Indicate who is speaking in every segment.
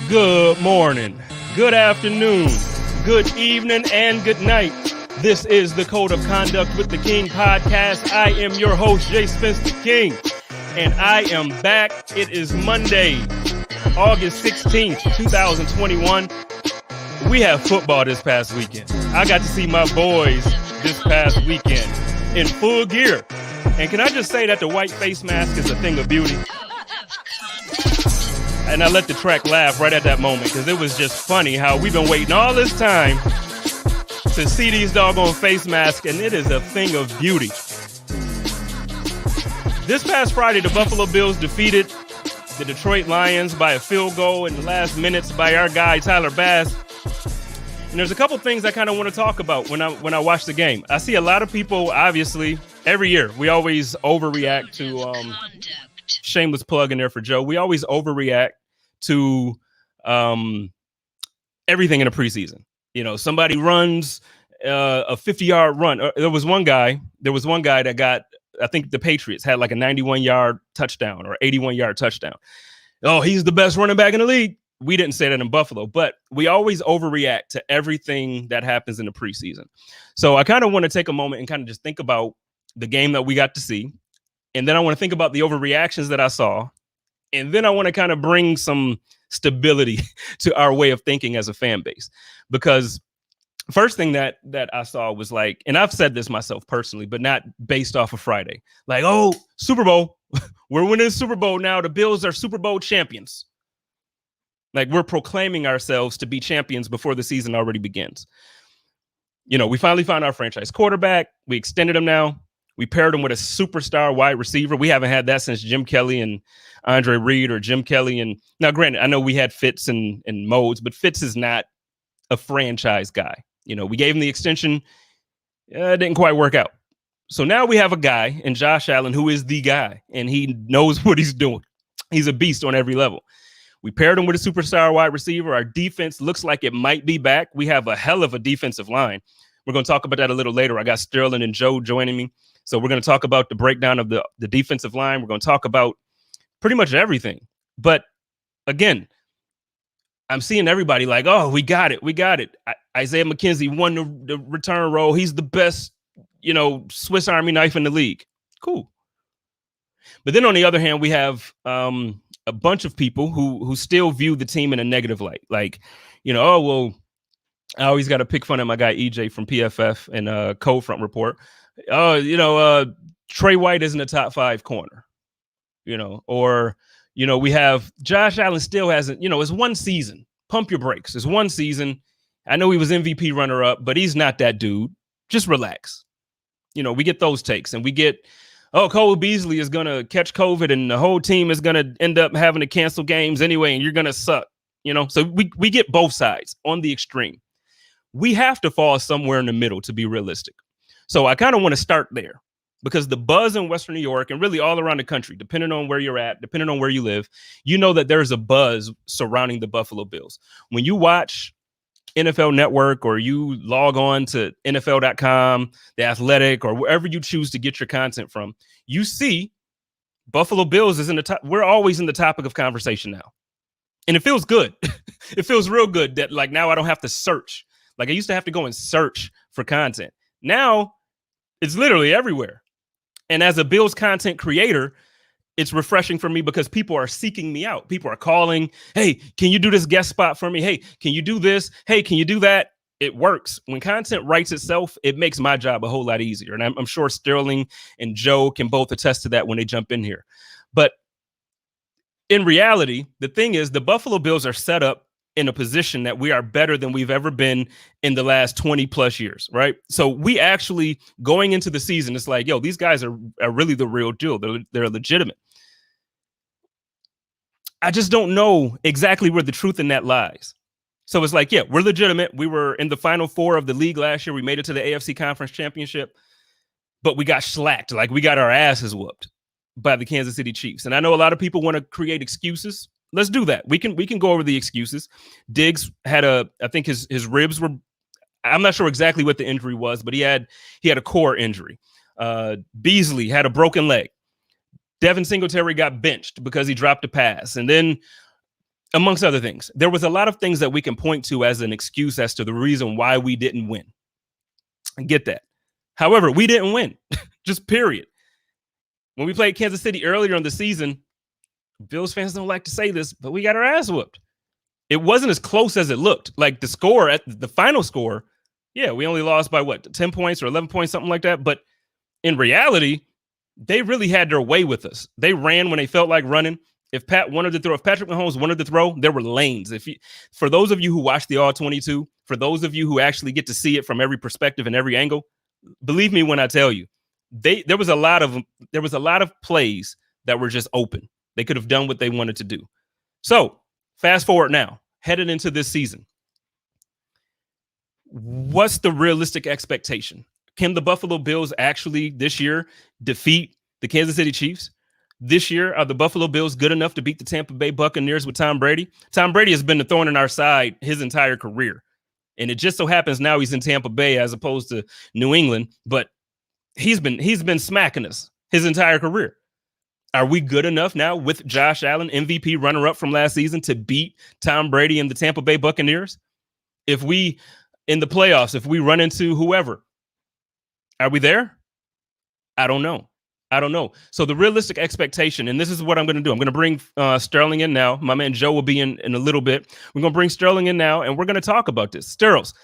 Speaker 1: Good morning, good afternoon, good evening, and good night. This is the Code of Conduct with the King podcast. I am your host, JSpenceTheKing, and I am back. It is Monday, August 16th, 2021. We have football this past weekend. I got to see my boys this past weekend in full gear. And can I just say that the white face mask is a thing of beauty? And I let the track laugh right at that moment because it was just funny how we've been waiting all this time to see these doggone face masks, and it is a thing of beauty. This past Friday, the Buffalo Bills defeated the Detroit Lions by a field goal in the last minutes by our guy, Tyler Bass. And there's a couple things I kind of want to talk about when I watch the game. I see a lot of people, obviously, every year, we always overreact to shameless plug in there for Joe. We always overreact to everything in a preseason. You know, somebody runs a 50-yard run. There was one guy that got, I think the Patriots had like a 91-yard touchdown or 81-yard touchdown. Oh, he's the best running back in the league. We didn't say that in Buffalo, but we always overreact to everything that happens in the preseason. So I kind of want to take a moment and kind of just think about the game that we got to see. And then I want to think about the overreactions that I saw. And then I want to kind of bring some stability to our way of thinking as a fan base. Because first thing that I saw was like, and I've said this myself personally, but not based off of Friday. Like, oh, Super Bowl. We're winning the Super Bowl now. The Bills are Super Bowl champions. Like, we're proclaiming ourselves to be champions before the season already begins. You know, we finally found our franchise quarterback. We extended him now. We paired him with a superstar wide receiver. We haven't had that since Jim Kelly and Andre Reed, or Jim Kelly. And now, granted, I know we had Fitz and Modes, but Fitz is not a franchise guy. You know, we gave him the extension. It didn't quite work out. So now we have a guy in Josh Allen who is the guy, and he knows what he's doing. He's a beast on every level. We paired him with a superstar wide receiver. Our defense looks like it might be back. We have a hell of a defensive line. We're going to talk about that a little later. I got Sterling and Joe joining me. So we're going to talk about the breakdown of the defensive line. We're going to talk about pretty much everything. But again, I'm seeing everybody like, oh, we got it. We got it. Isaiah McKenzie won the return role. He's the best, Swiss Army knife in the league. Cool. But then on the other hand, we have a bunch of people who still view the team in a negative light. Like, oh, well, I always got to pick fun at my guy EJ from PFF and Cold Front Report. Trey White isn't a top 5 corner, or, we have Josh Allen still hasn't, it's one season. Pump your brakes. It's one season. I know he was MVP runner up, but he's not that dude. Just relax. We get those takes, and we get, oh, Cole Beasley is going to catch COVID and the whole team is going to end up having to cancel games anyway, and you're going to suck, So we get both sides on the extreme. We have to fall somewhere in the middle to be realistic. So I kind of want to start there, because the buzz in Western New York and really all around the country, depending on where you're at, depending on where you live, that there's a buzz surrounding the Buffalo Bills. When you watch NFL Network or you log on to NFL.com, The Athletic, or wherever you choose to get your content from, you see Buffalo Bills is in the top. We're always in the topic of conversation now. And it feels good. It feels real good that like now I don't have to search. Like I used to have to go and search for content. Now it's literally everywhere. And as a Bills content creator, it's refreshing for me because people are seeking me out. People are calling, hey, can you do this guest spot for me? Hey, can you do this? Hey, can you do that? It works. When content writes itself, it makes my job a whole lot easier. And I'm sure Sterling and Joe can both attest to that when they jump in here. But in reality, the thing is the Buffalo Bills are set up in a position that we are better than we've ever been in the last 20 plus years, right? So we actually, going into the season, it's like, yo, these guys are really the real deal. They're legitimate. I just don't know exactly where the truth in that lies. So it's like, yeah, we're legitimate. We were in the Final Four of the league last year. We made it to the AFC Conference Championship, but we got shellacked. Like we got our asses whooped by the Kansas City Chiefs. And I know a lot of people want to create excuses. Let's do that. We can go over the excuses. Diggs had I think his ribs were, I'm not sure exactly what the injury was, but he had a core injury. Beasley had a broken leg. Devin Singletary got benched because he dropped a pass. And then amongst other things. There was a lot of things that we can point to as an excuse as to the reason why we didn't win. I get that. However, we didn't win, just period. When we played Kansas City earlier in the season, Bills fans don't like to say this, but we got our ass whooped. It wasn't as close as it looked. Like the score, at the final score, yeah, we only lost by 10 points or 11 points, something like that. But in reality, they really had their way with us. They ran when they felt like running. If Patrick Mahomes wanted to throw, there were lanes. For those of you who watch the All-22, for those of you who actually get to see it from every perspective and every angle, believe me when I tell you, there was a lot of plays that were just open. They could have done what they wanted to do. So fast forward now, headed into this season. What's the realistic expectation? Can the Buffalo Bills actually this year defeat the Kansas City Chiefs? This year, are the Buffalo Bills good enough to beat the Tampa Bay Buccaneers with Tom Brady? Tom Brady has been the thorn in our side his entire career. And it just so happens now he's in Tampa Bay as opposed to New England, but he's been smacking us his entire career. Are we good enough now with Josh Allen, MVP runner-up from last season, to beat Tom Brady and the Tampa Bay Buccaneers? If we, in the playoffs, if we run into whoever, are we there? I don't know. So the realistic expectation, and this is what I'm going to do. I'm going to bring Sterling in now. My man Joe will be in a little bit. We're going to bring Sterling in now, and we're going to talk about this. Sterls,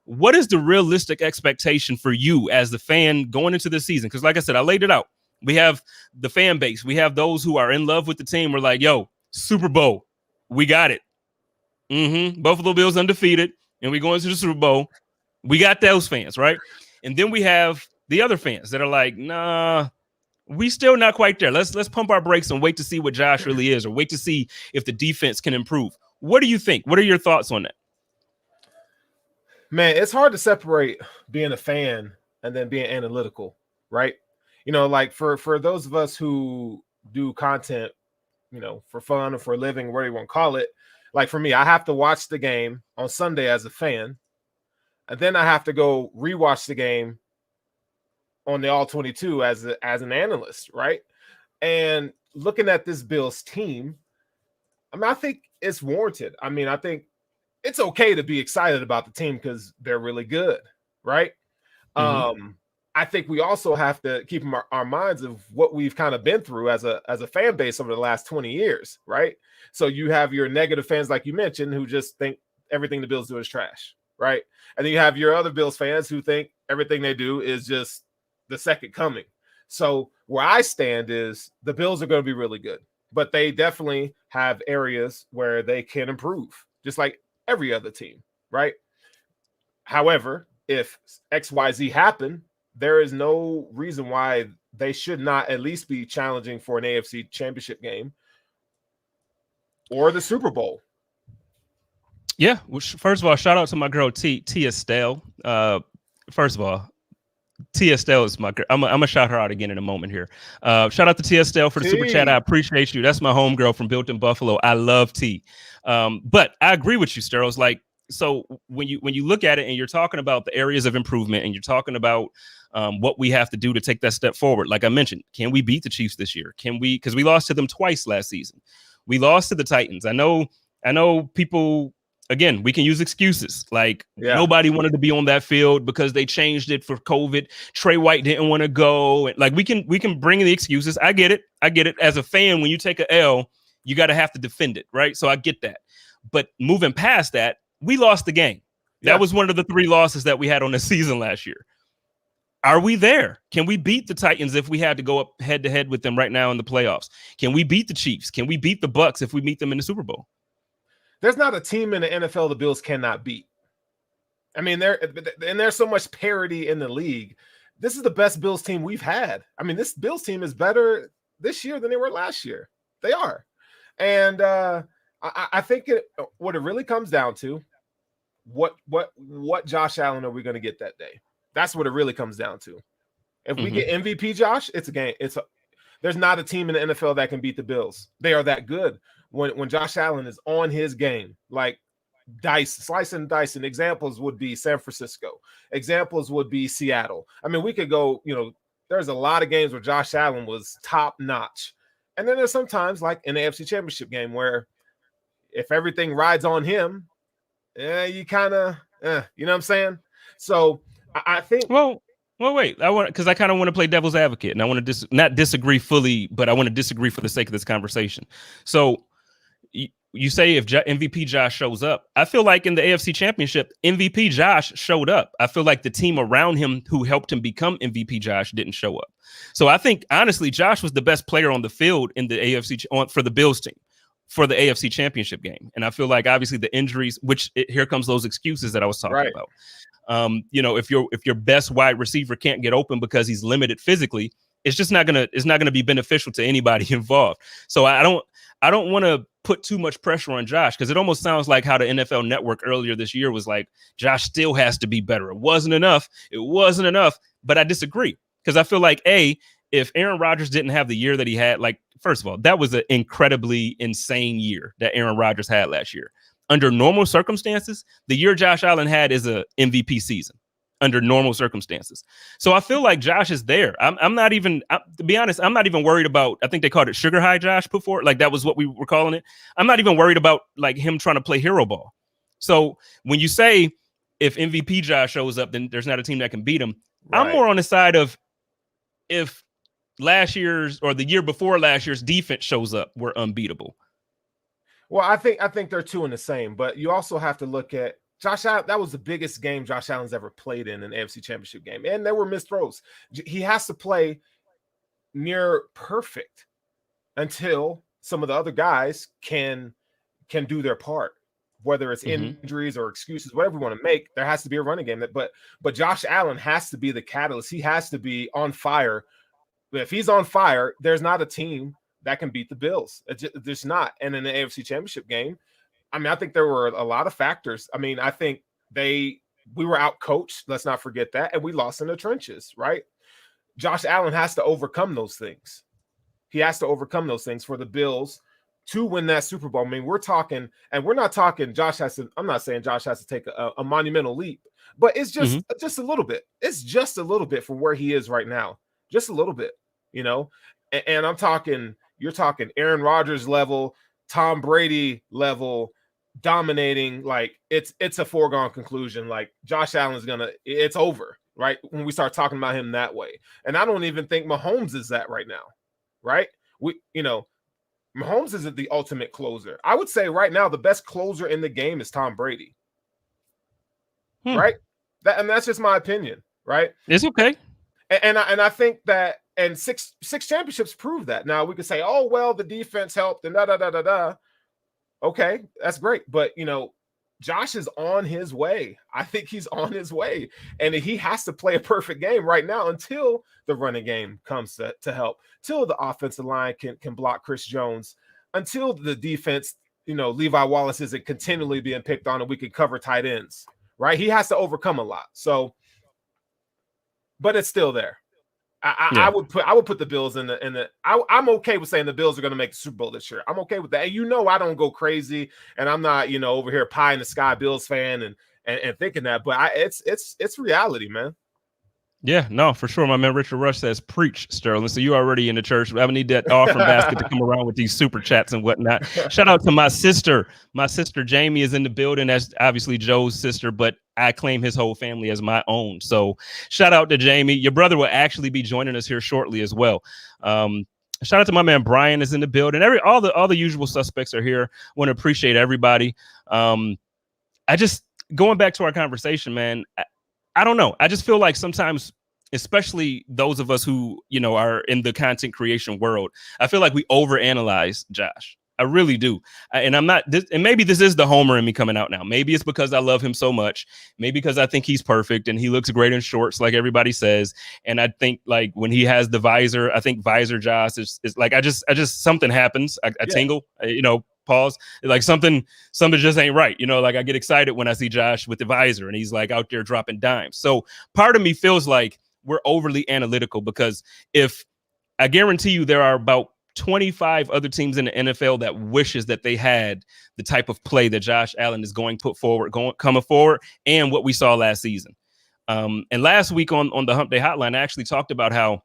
Speaker 1: what is the realistic expectation for you as the fan going into this season? Because like I said, I laid it out. We have the fan base. We have those who are in love with the team. We're like, yo, Super Bowl, we got it. Buffalo Bills undefeated, and we go into the Super Bowl. We got those fans, right? And then we have the other fans that are like, nah, we still not quite there. Let's pump our brakes and wait to see what Josh really is, or wait to see if the defense can improve. What do you think? What are your thoughts on that?
Speaker 2: Man, it's hard to separate being a fan and then being analytical, right? You know, like for those of us who do content, you know, for fun or for a living, whatever you want to call it, like for me, I have to watch the game on Sunday as a fan, and then I have to go rewatch the game on the All-22 as an analyst, right? And looking at this Bills team, I mean, I think it's warranted. I mean, I think it's okay to be excited about the team because they're really good, right? I think we also have to keep our minds of what we've kind of been through as a fan base over the last 20 years, right? So you have your negative fans, like you mentioned, who just think everything the Bills do is trash, right? And then you have your other Bills fans who think everything they do is just the second coming. So where I stand is the Bills are going to be really good, but they definitely have areas where they can improve, just like every other team, right? However, if XYZ happen, there is no reason why they should not at least be challenging for an AFC championship game or the Super Bowl.
Speaker 1: Yeah. First of all, shout out to my girl T Estelle. First of all, T Estelle is my girl. I'm gonna shout her out again in a moment here. Shout out to T Estelle for the super chat. I appreciate you. That's my homegirl from Built in Buffalo. I love T. But I agree with you, Sterling. Like, so when you look at it and you're talking about the areas of improvement and you're talking about what we have to do to take that step forward, like I mentioned, can we beat the Chiefs this year? Can we? Because we lost to them twice last season. We lost to the Titans. I know people. Again, we can use excuses like nobody wanted to be on that field because they changed it for COVID. Trey White didn't want to go. And like we can bring the excuses. I get it. As a fan, when you take a L, you got to have to defend it, right? So I get that. But moving past that, we lost the game. That was one of the 3 losses that we had on the season last year. Are we there? Can we beat the Titans if we had to go up head to head with them right now in the playoffs? Can we beat the Chiefs? Can we beat the Bucs if we meet them in the Super Bowl?
Speaker 2: There's not a team in the NFL the Bills cannot beat. I mean, there's so much parity in the league. This is the best Bills team we've had. I mean, this Bills team is better this year than they were last year. They are. And I think what it really comes down to, what Josh Allen are we going to get that day? That's what it really comes down to. If we get MVP Josh, it's a game. There's not a team in the NFL that can beat the Bills. They are that good. When Josh Allen is on his game, like slicing and dicing, examples would be San Francisco. Examples would be Seattle. I mean, we could go, there's a lot of games where Josh Allen was top notch. And then there's sometimes like an AFC championship game where if everything rides on him, you kind of, you know what I'm saying? So I think.
Speaker 1: Well, wait. Because I kind of want to play devil's advocate, and I want to not disagree fully, but I want to disagree for the sake of this conversation. So you say if MVP Josh shows up, I feel like in the AFC Championship, MVP Josh showed up. I feel like the team around him who helped him become MVP Josh didn't show up. So I think, honestly, Josh was the best player on the field in the AFC for the Bills team for the AFC Championship game. And I feel like, obviously, the injuries, here comes those excuses that I was talking about. If your best wide receiver can't get open because he's limited physically, it's not gonna be beneficial to anybody involved. So I don't want to put too much pressure on Josh, because it almost sounds like how the NFL Network earlier this year was like, Josh still has to be better. It wasn't enough. But I disagree, because I feel like, if Aaron Rodgers didn't have the year that he had, like, first of all, that was an incredibly insane year that Aaron Rodgers had last year. Under normal circumstances, the year Josh Allen had is a MVP season under normal circumstances. So I feel like Josh is there. I'm not even, to be honest, I'm not even worried about, I think they called it sugar high Josh before. Like, that was what we were calling it. I'm not even worried about like him trying to play hero ball. So when you say if MVP Josh shows up, then there's not a team that can beat him. Right. I'm more on the side of if last year's or the year before last year's defense shows up, we're unbeatable.
Speaker 2: Well, I think they're two in the same, but you also have to look at Josh Allen. That was the biggest game Josh Allen's ever played in an AFC Championship game, and there were missed throws. He has to play near perfect until some of the other guys can do their part, whether it's injuries or excuses, whatever you want to make. There has to be a running game. But Josh Allen has to be the catalyst. He has to be on fire. If he's on fire, there's not a team that can beat the Bills. There's not. And in the AFC Championship game, I mean, I think there were a lot of factors. I mean, I think we were out coached. Let's not forget that. And we lost in the trenches, right? Josh Allen has to overcome those things. He has to overcome those things for the Bills to win that Super Bowl. I mean, we're talking, and we're not talking I'm not saying Josh has to take a monumental leap, but it's just a little bit. It's just a little bit from where he is right now. Just a little bit, And I'm talking, you're talking Aaron Rodgers level, Tom Brady level, dominating. Like, it's a foregone conclusion. Like, Josh Allen's it's over, right? When we start talking about him that way. And I don't even think Mahomes is that right now, right? Mahomes isn't the ultimate closer. I would say right now the best closer in the game is Tom Brady, right? That's just my opinion, right?
Speaker 1: It's okay.
Speaker 2: And I think that, and six championships prove that. Now we could say, oh, well, the defense helped and da. Okay, that's great. But, Josh is on his way. I think he's on his way. And he has to play a perfect game right now until the running game comes to help, till the offensive line can block Chris Jones, until the defense, Levi Wallace isn't continually being picked on and we can cover tight ends, right? He has to overcome a lot. So, but it's still there. I would put the Bills in the. I'm okay with saying the Bills are going to make the Super Bowl this year. I'm okay with that. And I don't go crazy, and I'm not over here pie in the sky Bills fan and thinking that. But it's reality, man.
Speaker 1: Yeah, no, for sure. My man Richard Rush says, preach, Sterling. So you already in the church. I need that offering basket to come around with these super chats and whatnot. Shout out to my sister. My sister Jamie is in the building. That's obviously Joe's sister, but I claim his whole family as my own. So shout out to Jamie. Your brother will actually be joining us here shortly as well. Shout out to my man Brian is in the building. All the usual suspects are here. Want to appreciate everybody. Going back to our conversation, man. I don't know. I just feel like sometimes, especially those of us who, are in the content creation world, I feel like we overanalyze Josh. I really do. And I'm not, and maybe this is the homer in me coming out now. Maybe it's because I love him so much. Maybe because I think he's perfect and he looks great in shorts, like everybody says. And I think like when he has the visor, I think visor Josh is like, I just something happens. I tingle, pause. Like something just ain't right. Like I get excited when I see Josh with the visor and he's like out there dropping dimes. So part of me feels like we're overly analytical, because if I guarantee you there are about 25 other teams in the NFL that wishes that they had the type of play that Josh Allen is coming forward, and what we saw last season. And last week on the Hump Day Hotline, I actually talked about how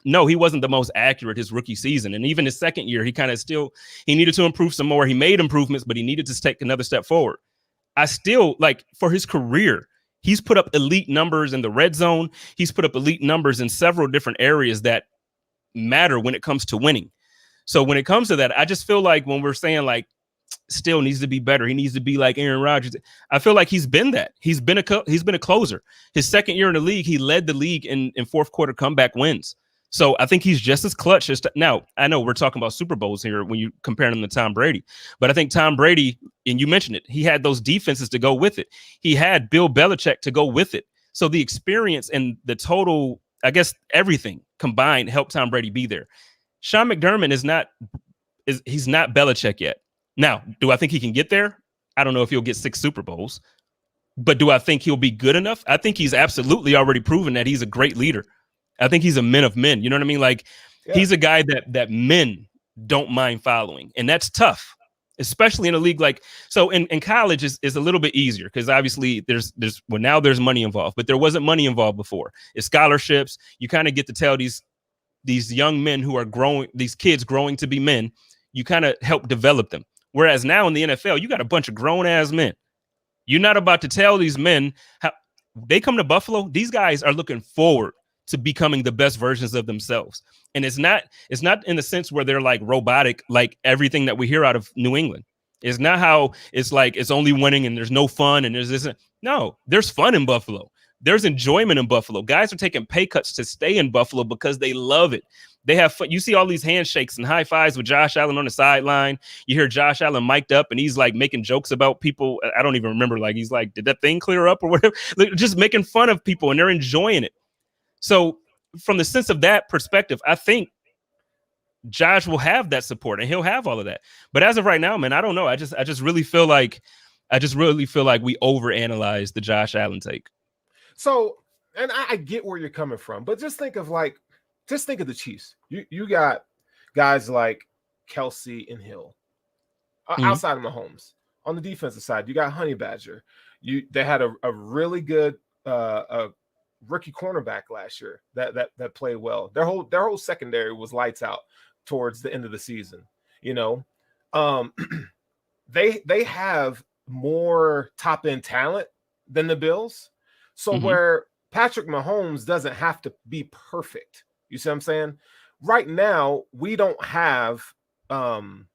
Speaker 1: no, he wasn't the most accurate his rookie season. And even his second year, he kind of he needed to improve some more. He made improvements, but he needed to take another step forward. I still like for his career, he's put up elite numbers in the red zone. He's put up elite numbers in several different areas that matter when it comes to winning. So when it comes to that, I just feel like when we're saying like still needs to be better, he needs to be like Aaron Rodgers. I feel like he's been that. He's been a closer. His second year in the league, he led the league in fourth quarter comeback wins. So I think he's just as clutch as now. I know we're talking about Super Bowls here when you compare him to Tom Brady, but I think Tom Brady, and you mentioned it, he had those defenses to go with it. He had Bill Belichick to go with it. So the experience and the total, I guess, everything combined helped Tom Brady be there. Sean McDermott he's not Belichick yet. Now, do I think he can get there? I don't know if he'll get 6 Super Bowls, but do I think he'll be good enough? I think he's absolutely already proven that he's a great leader. I think he's a man of men. You know what I mean? Like he's a guy that men don't mind following, and that's tough, especially in a league like so. In college is a little bit easier because obviously now there's money involved, but there wasn't money involved before. It's scholarships. You kind of get to tell these young men who are growing, these kids growing to be men. You kind of help develop them. Whereas now in the NFL, you got a bunch of grown ass men. You're not about to tell these men how they come to Buffalo. These guys are looking forward to becoming the best versions of themselves. And it's not in the sense where they're like robotic, like everything that we hear out of New England. It's not how it's like it's only winning and there's no fun and there's fun in Buffalo. There's enjoyment in Buffalo. Guys are taking pay cuts to stay in Buffalo because they love it. They have fun. You see all these handshakes and high fives with Josh Allen on the sideline. You hear Josh Allen mic'd up and he's like making jokes about people. I don't even remember. Like he's like, did that thing clear up or whatever? Like, just making fun of people and they're enjoying it. So from the sense of that perspective, I think Josh will have that support and he'll have all of that. But as of right now, man, I don't know. I just really feel like we overanalyze the Josh Allen take.
Speaker 2: So, and I get where you're coming from, but just think of the Chiefs. You got guys like Kelsey and Hill outside of Mahomes. On the defensive side, you got Honey Badger. They had a really good rookie cornerback last year that played well. Their whole secondary was lights out towards the end of the season. You know, they have more top end talent than the Bills. So where Patrick Mahomes doesn't have to be perfect. You see what I'm saying? Right now, we don't have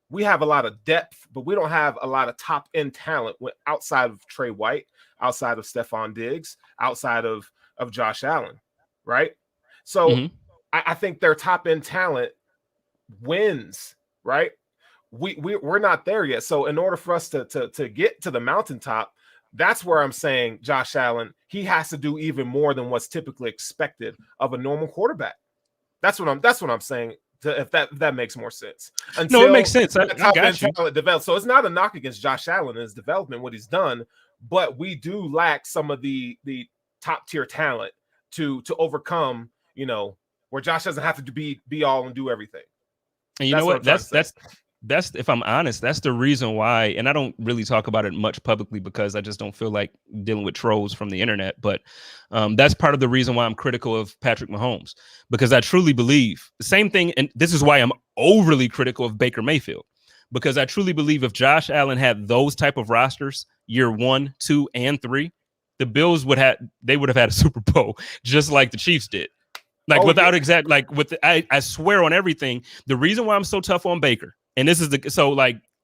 Speaker 2: we have a lot of depth, but we don't have a lot of top end talent outside of Trey White, outside of Stephon Diggs, outside of Josh Allen, right? So I think their top end talent wins, right? We're not there yet. So in order for us to get to the mountaintop, that's where I'm saying Josh Allen, he has to do even more than what's typically expected of a normal quarterback. That's what I'm saying. If that makes more sense.
Speaker 1: No, it makes sense. I got you.
Speaker 2: Develops. So it's not a knock against Josh Allen and his development, what he's done, but we do lack some of the top tier talent to overcome, you know, where Josh doesn't have to be all and do everything.
Speaker 1: And you know what? That's if I'm honest, that's the reason why, and I don't really talk about it much publicly because I just don't feel like dealing with trolls from the internet. But that's part of the reason why I'm critical of Patrick Mahomes, because I truly believe the same thing. And this is why I'm overly critical of Baker Mayfield, because I truly believe if Josh Allen had those type of rosters year 1, 2, and 3, the Bills would have had a Super Bowl just like the Chiefs did. Like I swear on everything. The reason why I'm so tough on Baker, and this is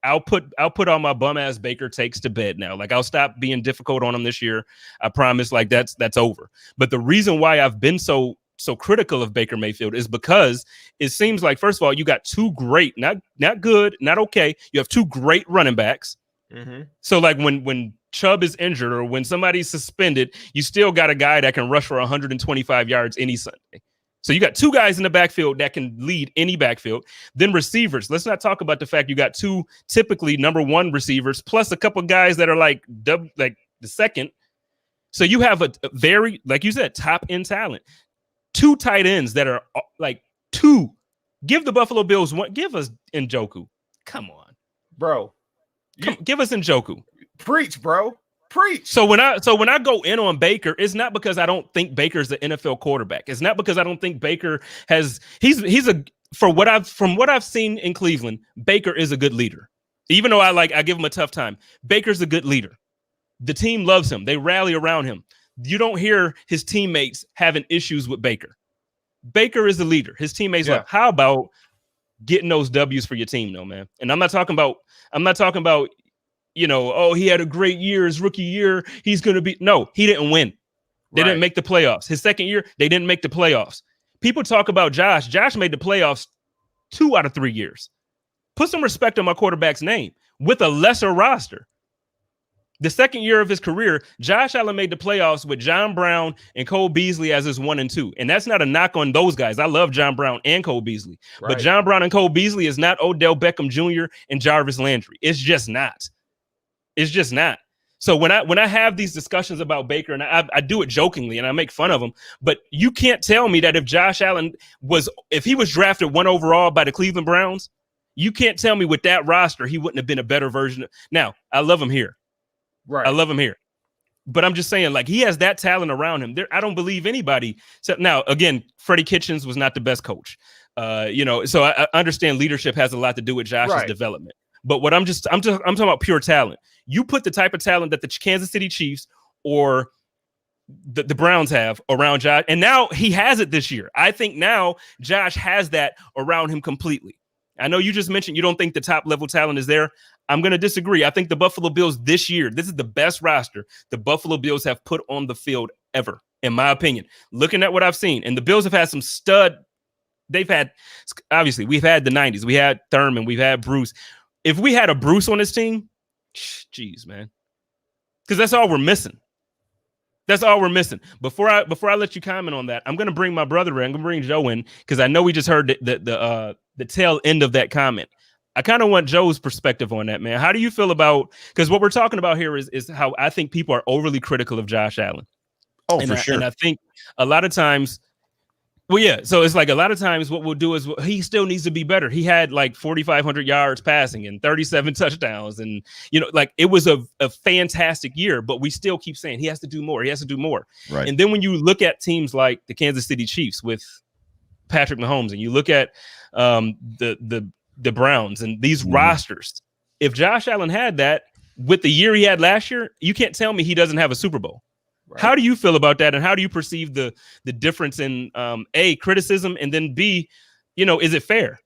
Speaker 1: I'll put all my bum ass Baker takes to bed now. Like I'll stop being difficult on him this year. I promise. Like that's over. But the reason why I've been so critical of Baker Mayfield is because it seems like, first of all, you got 2 great, not good, not okay. You have 2 great running backs. So like when Chubb is injured or when somebody's suspended, you still got a guy that can rush for 125 yards any Sunday. So you got 2 guys in the backfield that can lead any backfield. Then receivers. Let's not talk about the fact you got 2 typically number 1 receivers plus a couple guys that are like the second. So you have a very, like you said, top end talent. 2 tight ends that are like 2. Give the Buffalo Bills one. Give us Njoku. Come on,
Speaker 2: bro.
Speaker 1: Give us Njoku.
Speaker 2: Preach, bro. Preach.
Speaker 1: So when I go in on Baker, it's not because I don't think Baker's an NFL quarterback. It's not because I don't think Baker has from what I've seen in Cleveland, Baker is a good leader. Even though I give him a tough time, Baker's a good leader. The team loves him. They rally around him. You don't hear his teammates having issues with Baker. Baker is the leader. His teammates love. How about getting those W's for your team, though, man? And I'm not talking about he had a great year, his rookie year. He's going to be. No, he didn't win. They didn't make the playoffs. His second year, they didn't make the playoffs. People talk about Josh. Josh made the playoffs 2 out of 3 years. Put some respect on my quarterback's name with a lesser roster. The second year of his career, Josh Allen made the playoffs with John Brown and Cole Beasley as his 1 and 2. And that's not a knock on those guys. I love John Brown and Cole Beasley. Right. But John Brown and Cole Beasley is not Odell Beckham Jr. and Jarvis Landry. It's just not. It's just not. So when I have these discussions about Baker, and I do it jokingly and I make fun of him, but you can't tell me that if Josh Allen if he was drafted 1 overall by the Cleveland Browns, you can't tell me with that roster he wouldn't have been a better version. Now, I love him here.
Speaker 2: Right.
Speaker 1: I love him here. But I'm just saying, like, he has that talent around him. I don't believe anybody. So now, again, Freddie Kitchens was not the best coach. So I understand leadership has a lot to do with Josh's development. But what I'm talking about pure talent. You put the type of talent that the Kansas City Chiefs or the Browns have around Josh, and now he has it this year. I think now Josh has that around him completely. I know you just mentioned you don't think the top level talent is there. I'm going to disagree. I think the Buffalo Bills this year, this is the best roster the Buffalo Bills have put on the field ever, in my opinion. Looking at what I've seen, and the Bills have had some stud. Obviously, we've had the 90s. We had Thurman. We've had Bruce. If we had a Bruce on this team, geez, man, because that's all we're missing. That's all we're missing. Before I let you comment on that, I'm going to bring my brother in. I'm going to bring Joe in because I know we just heard the tail end of that comment. I kind of want Joe's perspective on that, man. How do you feel about, because what we're talking about here is how I think people are overly critical of Josh Allen.
Speaker 3: Oh, for sure.
Speaker 1: And I think a lot of times, well, yeah. So it's like a lot of times what we'll do is he still needs to be better. He had like 4,500 yards passing and 37 touchdowns. And, like it was a fantastic year, but we still keep saying he has to do more. He has to do more.
Speaker 3: Right.
Speaker 1: And then when you look at teams like the Kansas City Chiefs with Patrick Mahomes, and you look at the Browns and these rosters, if Josh Allen had that with the year he had last year, you can't tell me he doesn't have a Super Bowl. Right. How do you feel about that? And how do you perceive the difference in A, criticism, and then B, is it fair?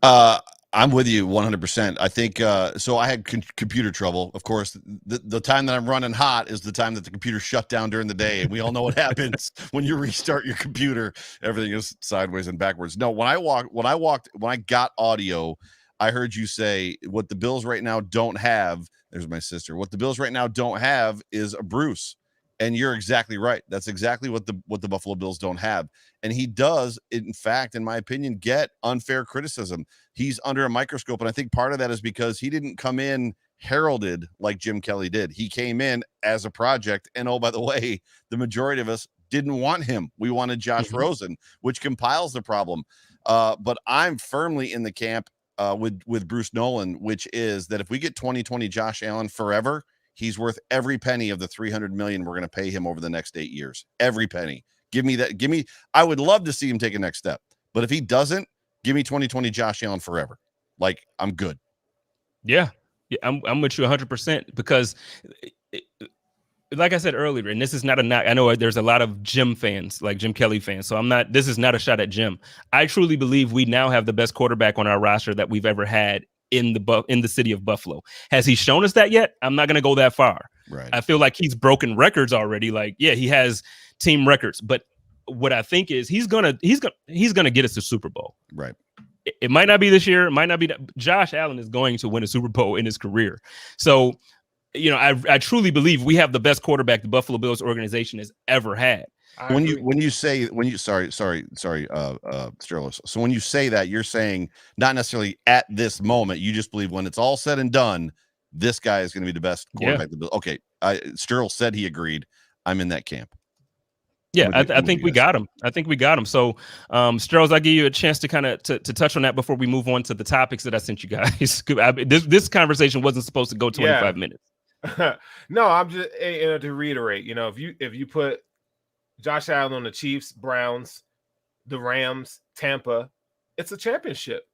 Speaker 3: I'm with you 100%. I think so. I had computer trouble. Of course, the time that I'm running hot is the time that the computer shut down during the day. And we all know what happens when you restart your computer. Everything is sideways and backwards. No, when I got audio, I heard you say what the Bills right now don't have. There's my sister. What the Bills right now don't have is a Bruce. And you're exactly right. That's exactly what the Buffalo Bills don't have. And he does, in fact, in my opinion, get unfair criticism. He's under a microscope. And I think part of that is because he didn't come in heralded like Jim Kelly did. He came in as a project. And oh, by the way, the majority of us didn't want him. We wanted Josh Rosen, which compiles the problem. But I'm firmly in the camp with Bruce Nolan, which is that if we get 2020 Josh Allen forever, he's worth every penny of the $300 million we're going to pay him over the next 8 years. Every penny. Give me that. I would love to see him take a next step. But if he doesn't, give me 2020 Josh Allen forever. Like, I'm good.
Speaker 1: Yeah, I'm with you 100% because, like I said earlier, and this is not a knock. I know there's a lot of Jim fans, like Jim Kelly fans. So this is not a shot at Jim. I truly believe we now have the best quarterback on our roster that we've ever had in the city of Buffalo. Has he shown us that yet? I'm not going to go that far.
Speaker 3: Right.
Speaker 1: I feel like he's broken records already. Like, yeah, he has team records, but what I think is he's gonna get us to Super Bowl.
Speaker 3: Right.
Speaker 1: It might not be this year. It might not be. Josh Allen is going to win a Super Bowl in his career. So, I truly believe we have the best quarterback the Buffalo Bills organization has ever had.
Speaker 3: When you say sorry, Sterling. So when you say that, you're saying not necessarily at this moment. You just believe when it's all said and done, this guy is going to be the best quarterback. Yeah. Okay, Sterling said he agreed. I'm in that camp.
Speaker 1: Yeah, I think we got him. I think we got him. So, Sterling, I'll give you a chance to kind of to touch on that before we move on to the topics that I sent you guys. This conversation wasn't supposed to go 25 minutes.
Speaker 2: No, I'm just to reiterate. If you put Josh Allen on the Chiefs, Browns, the Rams, Tampa, it's a championship.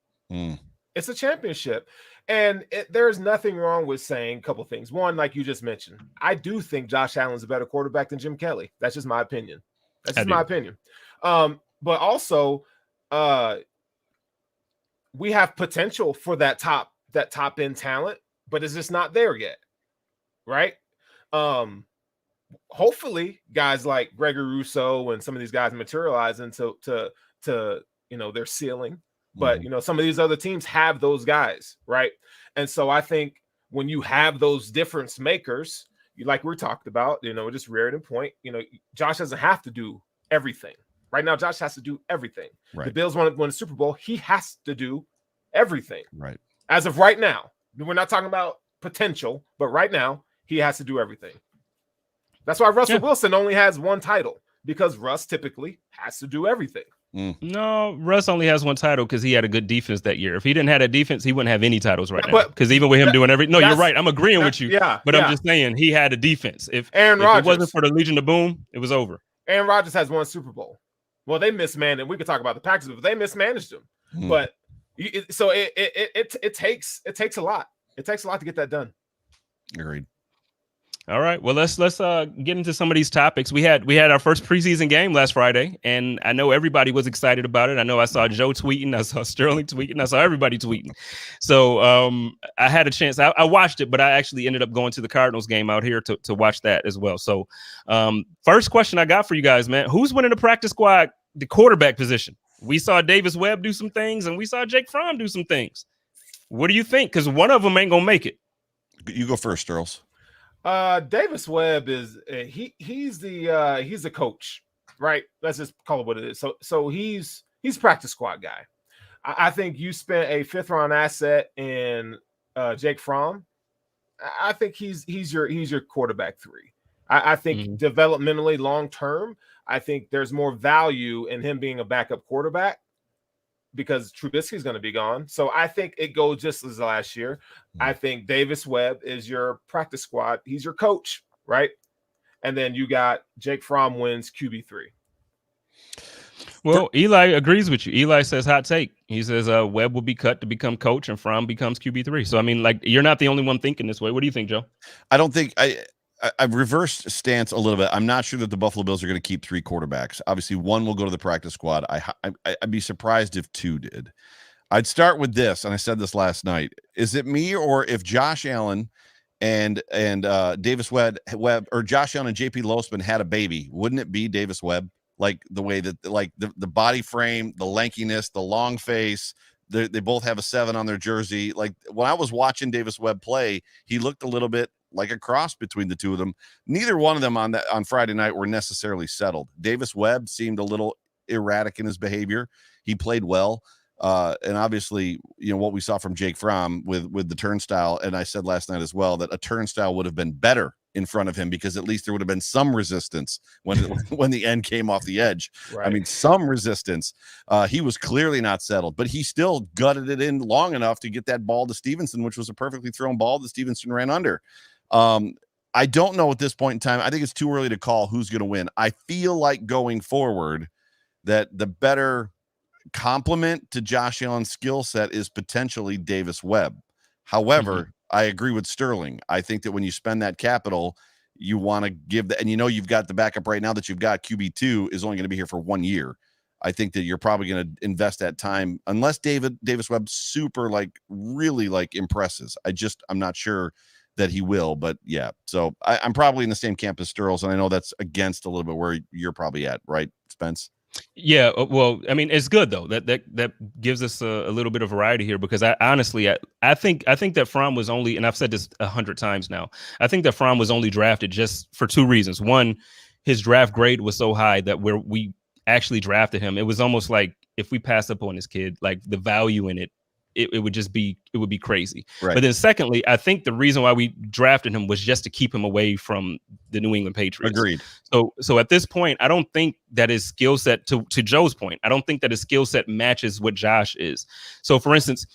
Speaker 2: It's a championship. And there's nothing wrong with saying a couple things. One, like you just mentioned, I do think Josh Allen's a better quarterback than Jim Kelly. That's just my opinion. But also, we have potential for that top end talent, but it's just not there yet, right? Hopefully, guys like Gregory Rousseau and some of these guys materialize into their ceiling. But some of these other teams have those guys, right? And so I think when you have those difference makers, like we talked about, just reared in point, Josh doesn't have to do everything. Right now, Josh has to do everything. Right. The Bills want to win the Super Bowl. He has to do everything.
Speaker 3: Right.
Speaker 2: As of right now, we're not talking about potential, but right now, he has to do everything. That's why Russell Wilson only has one title, because Russ typically has to do everything.
Speaker 1: No, Russ only has one title because he had a good defense that year. If he didn't have that defense, he wouldn't have any titles right now. Because even with him doing everything, you're right. I'm agreeing with you. But I'm just saying he had a defense. If it wasn't for the Legion of Boom, it was over.
Speaker 2: Aaron Rodgers has one Super Bowl. Well, they mismanaged. We could talk about the Packers, but they mismanaged him. But it takes a lot. It takes a lot to get that done.
Speaker 3: Agreed.
Speaker 1: All right. Well, let's get into some of these topics. We had our first preseason game last Friday, and I know everybody was excited about it. I know I saw Joe tweeting, I saw Sterling tweeting, I saw everybody tweeting. So I had a chance. I watched it, but I actually ended up going to the Cardinals game out here to watch that as well. So first question I got for you guys, man, who's winning the practice squad, the quarterback position? We saw Davis Webb do some things, and we saw Jake Fromm do some things. What do you think? Because one of them ain't gonna make it.
Speaker 3: You go first, Sterls.
Speaker 2: Davis Webb is he's the coach, right? Let's just call it what it is. So he's practice squad guy. I think you spent a 5th round asset in Jake Fromm. I think he's your quarterback 3. I think developmentally long term, I think there's more value in him being a backup quarterback, because Trubisky's going to be gone. So I think it goes just as last year. I think Davis Webb is your practice squad. He's your coach, right? And then you got Jake Fromm wins QB3.
Speaker 1: Well, Eli agrees with you. Eli says hot take. He says Webb will be cut to become coach and Fromm becomes QB3. So, I mean, like, you're not the only one thinking this way. What do you think, Joe?
Speaker 3: I don't think I've reversed stance a little bit. I'm not sure that the Buffalo Bills are going to keep 3 quarterbacks. Obviously, one will go to the practice squad. I'd be surprised if 2 did. I'd start with this, and I said this last night. Is it me, or if Josh Allen and Davis Webb, or Josh Allen and JP Losman had a baby, wouldn't it be Davis Webb? Like the way that, like the body frame, the lankiness, the long face. They both have a 7 on their jersey. Like, when I was watching Davis Webb play, he looked a little bit like a cross between the two of them. Neither one of them on Friday night were necessarily settled. Davis Webb seemed a little erratic in his behavior. He played well. And obviously, what we saw from Jake Fromm with the turnstile. And I said last night as well that a turnstile would have been better in front of him, because at least there would have been some resistance when the end came off the edge. Right. I mean, some resistance. He was clearly not settled, but he still gutted it in long enough to get that ball to Stevenson, which was a perfectly thrown ball that Stevenson ran under. I don't know at this point in time. I think it's too early to call who's going to win. I feel like going forward that the better complement to Josh Allen's skill set is potentially Davis Webb. However, I agree with Sterling. I think that when you spend that capital, you want to give that, and you've got the backup right now that you've got. QB2 is only going to be here for 1 year. I think that you're probably going to invest that time, unless Davis Webb really impresses. I'm not sure that he will, but yeah. So I'm probably in the same camp as Sterls, and I know that's against a little bit where you're probably at, right, Spence?
Speaker 1: Yeah, well, I mean, it's good though. That gives us a little bit of variety here, because I honestly think that Fromm was only, and I've said this 100 times now, I think that Fromm was only drafted just for 2 reasons. One, his draft grade was so high that we actually drafted him, it was almost like if we pass up on his kid, like the value in it would be crazy. Right. But then secondly, I think the reason why we drafted him was just to keep him away from the New England Patriots.
Speaker 3: Agreed.
Speaker 1: So at this point, I don't think that his skill set, to Joe's point, I don't think that his skill set matches what Josh is. So for instance,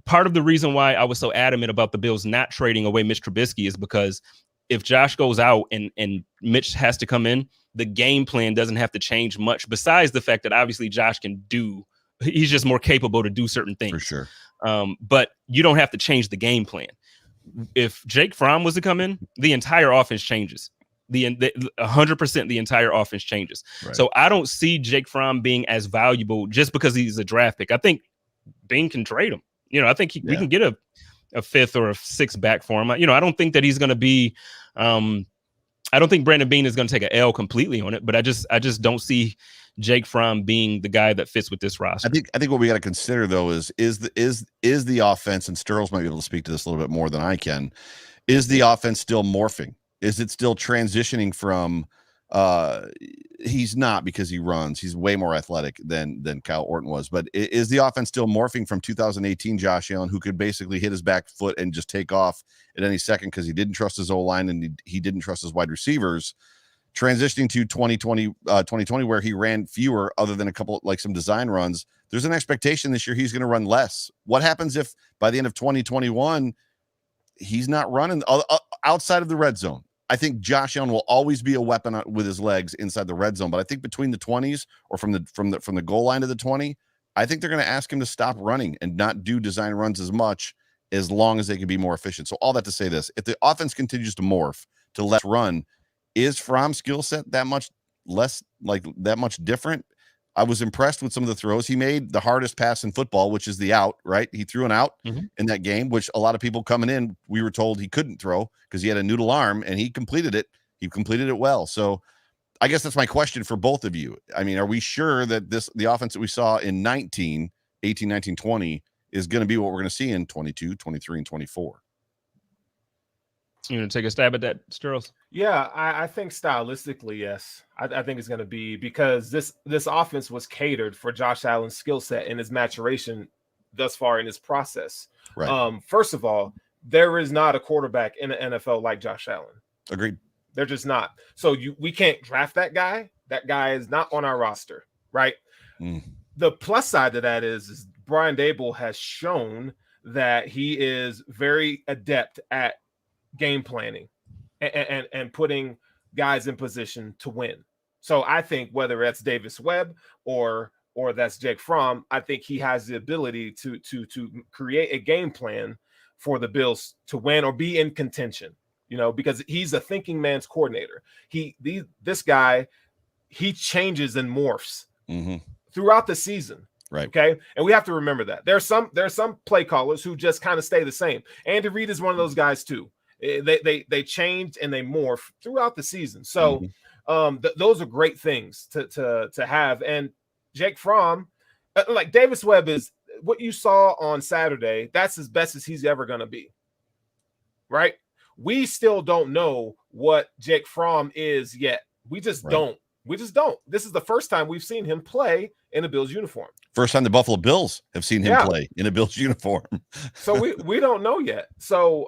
Speaker 1: part of the reason why I was so adamant about the Bills not trading away Mitch Trubisky is because if Josh goes out and Mitch has to come in, the game plan doesn't have to change much, besides the fact that obviously Josh he's just more capable to do certain things.
Speaker 3: For sure.
Speaker 1: But you don't have to change the game plan. If Jake Fromm was to come in, the entire offense changes. The 100% the entire offense changes.
Speaker 3: Right.
Speaker 1: So I don't see Jake Fromm being as valuable just because he's a draft pick. I think Bing can trade him. I think we can get a fifth or a sixth back for him. I don't think that he's going to be. I don't think Brandon Beane is going to take an L completely on it, but I just don't see Jake Fromm being the guy that fits with this roster.
Speaker 3: I think what we got to consider though is the offense, and Sterles might be able to speak to this a little bit more than I can. Is the offense still morphing? Is it still transitioning from? He's not, because he runs. He's way more athletic than Kyle Orton was. But is the offense still morphing from 2018 Josh Allen, who could basically hit his back foot and just take off at any second because he didn't trust his O-line and he didn't trust his wide receivers, transitioning to 2020 where he ran fewer other than a couple, like some design runs? There's an expectation this year he's going to run less. What happens if by the end of 2021 he's not running outside of the red zone? I think Josh Allen will always be a weapon with his legs inside the red zone, but I think between the 20s or from the goal line to the 20, I think they're going to ask him to stop running and not do design runs as much, as long as they can be more efficient. So all that to say this: if the offense continues to morph to less run, is Fromm's skill set that much less, like that much different? I was impressed with some of the throws. He made the hardest pass in football, which is the out, right? He threw an out in that game, which a lot of people coming in, we were told he couldn't throw because he had a noodle arm, and he completed it. He completed it well. So I guess that's my question for both of you. I mean, are we sure that the offense that we saw in 18, 19, 20 is going to be what we're going to see in 22, 23, and 24?
Speaker 1: You going to take a stab at that, Sterles?
Speaker 2: Yeah, I think stylistically, yes. I think it's going to be, because this offense was catered for Josh Allen's skill set and his maturation thus far in his process.
Speaker 3: Right.
Speaker 2: First of all, there is not a quarterback in the NFL like Josh Allen.
Speaker 3: Agreed.
Speaker 2: They're just not. So we can't draft that guy. That guy is not on our roster, right? The plus side to that is Brian Daboll has shown that he is very adept at game planning and putting guys in position to win. So I think whether that's Davis Webb or that's Jake Fromm, I think he has the ability to create a game plan for the Bills to win or be in contention, because he's a thinking man's coordinator. This guy, he changes and morphs throughout the season.
Speaker 3: Right.
Speaker 2: Okay. And we have to remember that there's some play callers who just kind of stay the same. Andy Reid is one of those guys too. They change and they morph throughout the season. So those are great things to have. And Jake Fromm, like Davis Webb, is what you saw on Saturday. That's as best as he's ever going to be. Right. We still don't know what Jake Fromm is yet. We just don't. This is the first time we've seen him play in a Bills uniform.
Speaker 3: First time the Buffalo Bills have seen him play in a Bills uniform.
Speaker 2: So we don't know yet. So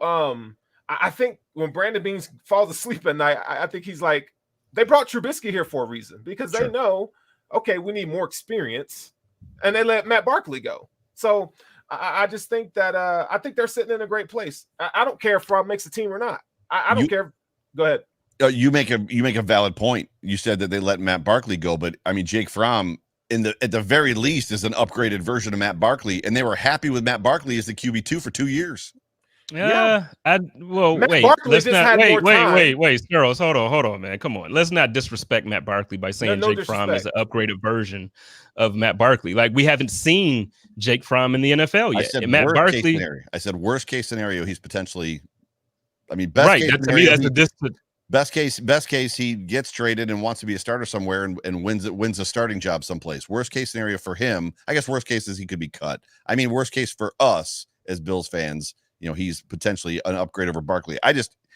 Speaker 2: I think when Brandon Beane falls asleep at night, I think he's like, they brought Trubisky here for a reason, because they know, okay, we need more experience, and they let Matt Barkley go. So I just think that I think they're sitting in a great place. I don't care if Fromm makes the team or not. I don't care. Go ahead.
Speaker 3: You make a valid point. You said that they let Matt Barkley go, but I mean, Jake Fromm at the very least is an upgraded version of Matt Barkley, and they were happy with Matt Barkley as the QB2 for 2 years.
Speaker 1: Wait, Sterles, hold on, man. Come on. Let's not disrespect Matt Barkley by saying Jake Fromm is an upgraded version of Matt Barkley. Like, we haven't seen Jake Fromm in the NFL yet.
Speaker 3: I said
Speaker 1: Matt Barkley.
Speaker 3: Case scenario. I said worst case scenario, he's potentially, I mean, best case
Speaker 1: to
Speaker 3: scenario,
Speaker 1: me, that's
Speaker 3: best case, he gets traded and wants to be a starter somewhere and wins a starting job someplace. Worst case scenario for him, I guess worst case is he could be cut. I mean, worst case for us as Bills fans, he's potentially an upgrade over Barkley.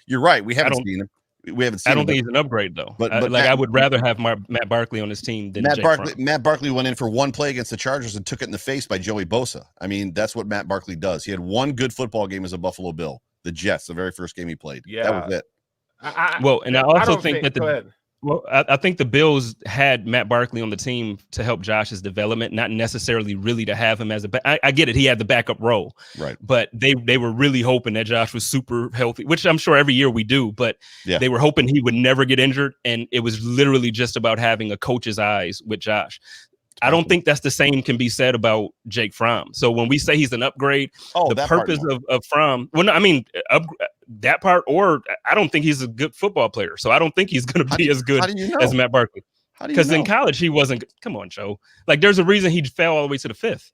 Speaker 3: You're right. We haven't seen him.
Speaker 1: I don't think he's an upgrade though. But I would rather have Matt Barkley on his team than Jake Fromm.
Speaker 3: Matt Barkley went in for one play against the Chargers and took it in the face by Joey Bosa. I mean, that's what Matt Barkley does. He had one good football game as a Buffalo Bill, the Jets, the very first game he played.
Speaker 2: Yeah,
Speaker 3: that was it.
Speaker 1: I also think that Well, I think the Bills had Matt Barkley on the team to help Josh's development, not necessarily really to have him as I get it. He had the backup role,
Speaker 3: right?
Speaker 1: But they were really hoping that Josh was super healthy, which I'm sure every year we do. But they were hoping he would never get injured, and it was literally just about having a coach's eyes with Josh. I don't think that's the same can be said about Jake Fromm. So when we say he's an upgrade, the purpose of Fromm, well, no, I mean, that part, or I don't think he's a good football player. So I don't think he's going to be as good as Matt Barkley. Because in college, he wasn't. Come on, Joe. Like, there's a reason he fell all the way to the 5th.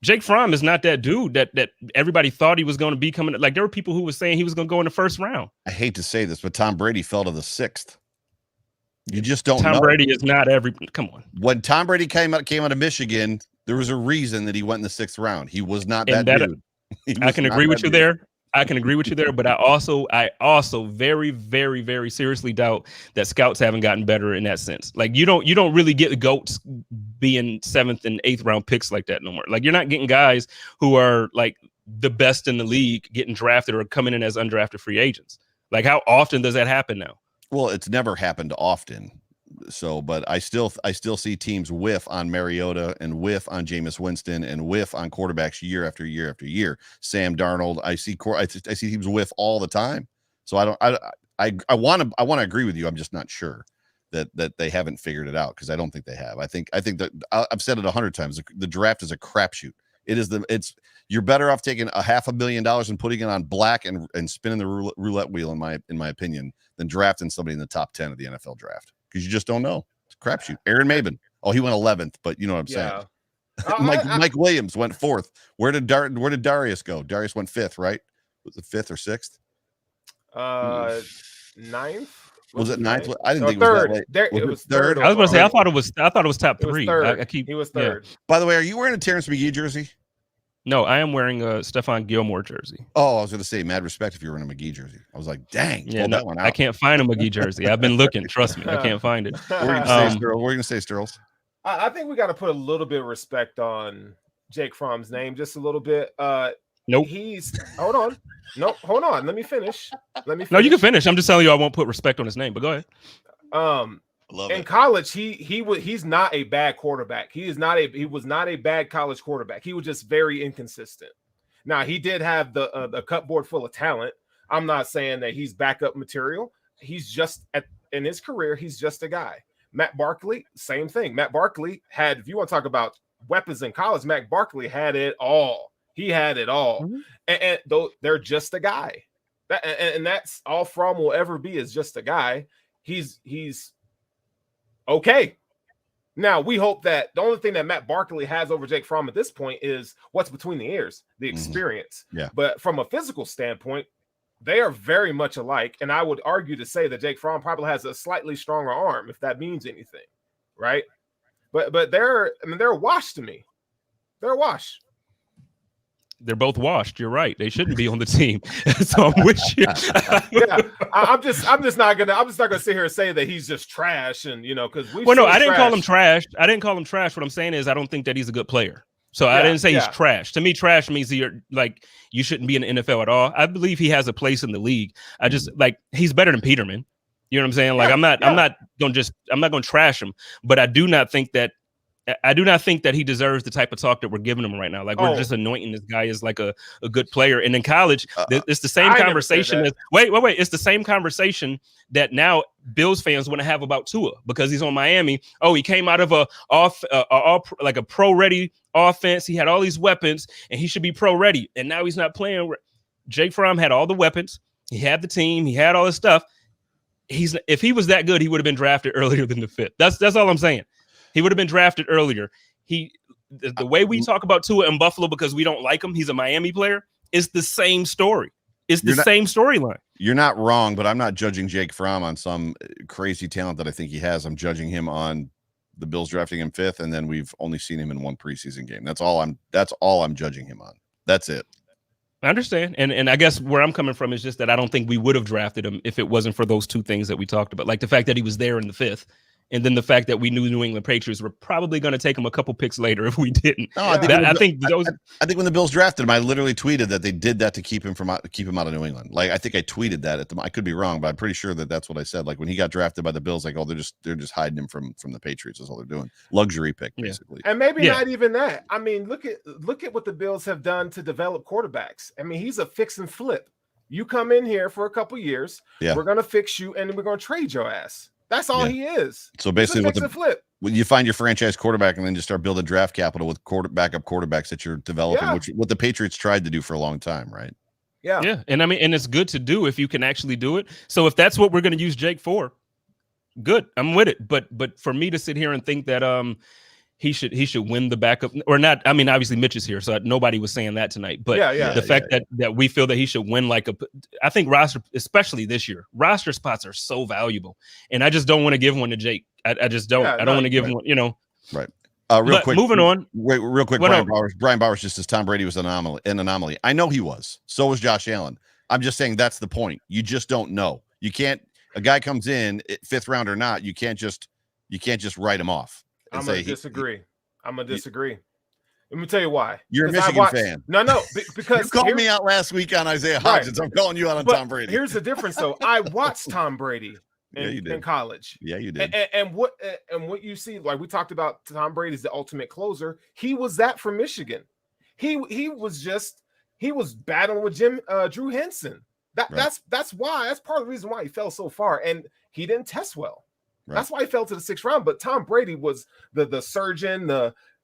Speaker 1: Jake Fromm is not that dude that everybody thought he was going to be coming. Like, there were people who were saying he was going to go in the 1st round.
Speaker 3: I hate to say this, but Tom Brady fell to the 6th. You just don't know.
Speaker 1: Tom Brady is not every. Come on.
Speaker 3: When Tom Brady came out of Michigan, there was a reason that he went in the 6th round. He was not that dude.
Speaker 1: I can agree with you there. But I also very, very, very seriously doubt that scouts haven't gotten better in that sense. Like, you don't really get the GOATs being 7th and 8th round picks like that no more. Like, you're not getting guys who are like the best in the league getting drafted or coming in as undrafted free agents. Like, how often does that happen now?
Speaker 3: Well, it's never happened often. So, but I still see teams whiff on Mariota and whiff on Jameis Winston and whiff on quarterbacks year after year after year. Sam Darnold, I see teams whiff all the time. So I want to agree with you. I'm just not sure that they haven't figured it out, because I don't think they have. I think that I've said it 100 times. The draft is a crapshoot. You're better off taking $500,000 and putting it on black and spinning the roulette wheel, in my opinion, than drafting somebody in the top 10 of the NFL draft. Because you just don't know. It's a crapshoot. Aaron Maben. Oh, he went 11th, but you know what I'm saying. Mike Williams went 4th. Where did Darius go? Darius went 5th, right? Was it 5th or 6th?
Speaker 2: 9th.
Speaker 3: Was it 9th? I didn't think
Speaker 2: third.
Speaker 3: It was that late.
Speaker 2: It was third.
Speaker 1: I was going to say I thought it was top 3.
Speaker 2: He was 3rd.
Speaker 3: Yeah. By the way, are you wearing a Terrence McGee jersey?
Speaker 1: No, I am wearing a Stephon Gilmore jersey.
Speaker 3: Oh, I was going to say, mad respect if you were in a McGee jersey. I was like, dang.
Speaker 1: Yeah, no, I can't find a McGee jersey. I've been looking. Trust me, I can't find it.
Speaker 3: What are you going to say, Sterles?
Speaker 2: I think we got to put a little bit of respect on Jake Fromm's name, just a little bit.
Speaker 1: Nope.
Speaker 2: Hold on. Nope. Hold on. Let me finish.
Speaker 1: No, you can finish. I'm just telling you, I won't put respect on his name. But go ahead.
Speaker 2: In college, he's not a bad quarterback. He was not a bad college quarterback. He was just very inconsistent. Now, he did have the cupboard full of talent. I'm not saying that he's backup material. He's just in his career, he's just a guy. Matt Barkley, same thing. Matt Barkley had, if you want to talk about weapons in college, Matt Barkley had it all. He had it all. Mm-hmm. And though they're just a guy. And that's all Fromm will ever be, is just a guy. He's okay. Now, we hope that the only thing that Matt Barkley has over Jake Fromm at this point is what's between the ears, the experience.
Speaker 3: Yeah.
Speaker 2: But from a physical standpoint, they are very much alike. And I would argue to say that Jake Fromm probably has a slightly stronger arm, if that means anything. Right. But they're a wash to me. They're a wash.
Speaker 1: They're both washed. You're right. They shouldn't be on the team. So I'm with you.
Speaker 2: Yeah, I'm just not gonna sit here and say that he's just trash, and because we.
Speaker 1: Well, no, I didn't call him trash. I didn't call him trash. What I'm saying is I don't think that he's a good player. So I didn't say he's trash. To me, trash means you're like you shouldn't be in the NFL at all. I believe he has a place in the league. I just he's better than Peterman. You know what I'm saying? Like I'm not going to trash him, but I do not think that he deserves the type of talk that we're giving him right now. Like we're just anointing this guy as like a good player. And in college, it's the same conversation. Wait. It's the same conversation that now Bills fans want to have about Tua because he's on Miami. Oh, he came out of a pro ready offense. He had all these weapons and he should be pro ready. And now he's not playing. Jake Fromm had all the weapons. He had the team. He had all this stuff. If he was that good, he would have been drafted earlier than the 5th. That's all I'm saying. He would have been drafted earlier. The way we talk about Tua in Buffalo because we don't like him, he's a Miami player, is the same story. It's the same storyline.
Speaker 3: You're not wrong, but I'm not judging Jake Fromm on some crazy talent that I think he has. I'm judging him on the Bills drafting him 5th, and then we've only seen him in one preseason game. That's all I'm judging him on. That's it.
Speaker 1: I understand. And I guess where I'm coming from is just that I don't think we would have drafted him if it wasn't for those two things that we talked about. Like the fact that he was there in the 5th. And then the fact that we knew New England Patriots were probably going to take him a couple picks later if we didn't.
Speaker 3: No,
Speaker 2: Yeah.
Speaker 3: I think when the Bills drafted him, I literally tweeted that they did that to keep him out of New England. Like, I think I tweeted that at I could be wrong, but I'm pretty sure that that's what I said. Like, when he got drafted by the Bills, like, oh, they're just hiding him from the Patriots. That's all they're doing. Luxury pick, basically.
Speaker 2: And maybe not even that. I mean, look at what the Bills have done to develop quarterbacks. I mean, he's a fix and flip. You come in here for a couple years, we're gonna fix you, and we're gonna trade your ass. That's all he is.
Speaker 3: So basically,
Speaker 2: flip.
Speaker 3: You find your franchise quarterback and then just start building draft capital with backup quarterbacks that you're developing, which what the Patriots tried to do for a long time, right?
Speaker 1: Yeah. And I mean, and it's good to do if you can actually do it. So if that's what we're going to use Jake for, good. I'm with it. But for me to sit here and think that he should win the backup or not. I mean, obviously Mitch is here, so nobody was saying that tonight. But the fact that we feel that he should win I think roster, especially this year, roster spots are so valuable, and I just don't want to give one to Jake. I just don't. I don't want to give one.
Speaker 3: Right. Real quick.
Speaker 1: Moving on.
Speaker 3: Wait, real quick. Brian Bowers just says Tom Brady was an anomaly. I know he was. So was Josh Allen. I'm just saying that's the point. You just don't know. You can't. A guy comes in 5th round or not. You can't just write him off.
Speaker 2: I'm gonna disagree. Let me tell you why.
Speaker 3: You're a Michigan fan.
Speaker 2: No, because
Speaker 3: you called me out last week on Isaiah Hodgins. I'm calling you out on Tom Brady.
Speaker 2: Here's the difference, though. I watched Tom Brady in college.
Speaker 3: Yeah, you did.
Speaker 2: And what you see, like we talked about, Tom Brady's the ultimate closer. He was that from Michigan. He was battling with Drew Henson. That's part of the reason why he fell so far, and he didn't test well. Right. That's why he fell to the 6th round. But Tom Brady was the surgeon.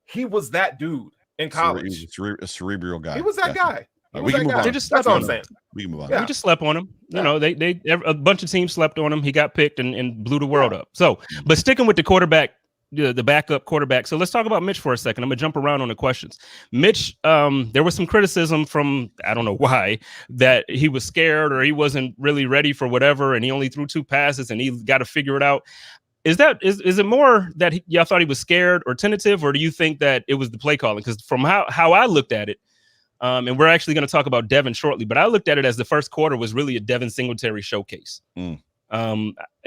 Speaker 2: He was that dude in college.
Speaker 3: He was a cerebral guy.
Speaker 2: He was that guy.
Speaker 1: That's
Speaker 2: all I'm saying.
Speaker 3: We can move on.
Speaker 1: Yeah. We just slept on him. You know, a bunch of teams slept on him. He got picked and blew the world up. So, but sticking with the quarterback, the backup quarterback. So let's talk about Mitch for a second. I'm gonna jump around on the questions. Mitch, there was some criticism from, I don't know why, that he was scared or he wasn't really ready for whatever, and he only threw 2 passes and he got to figure it out. Is it more that y'all thought he was scared or tentative, or do you think that it was the play calling? Because from how I looked at it, and we're actually going to talk about Devin shortly, but I looked at it as the first quarter was really a Devin Singletary showcase.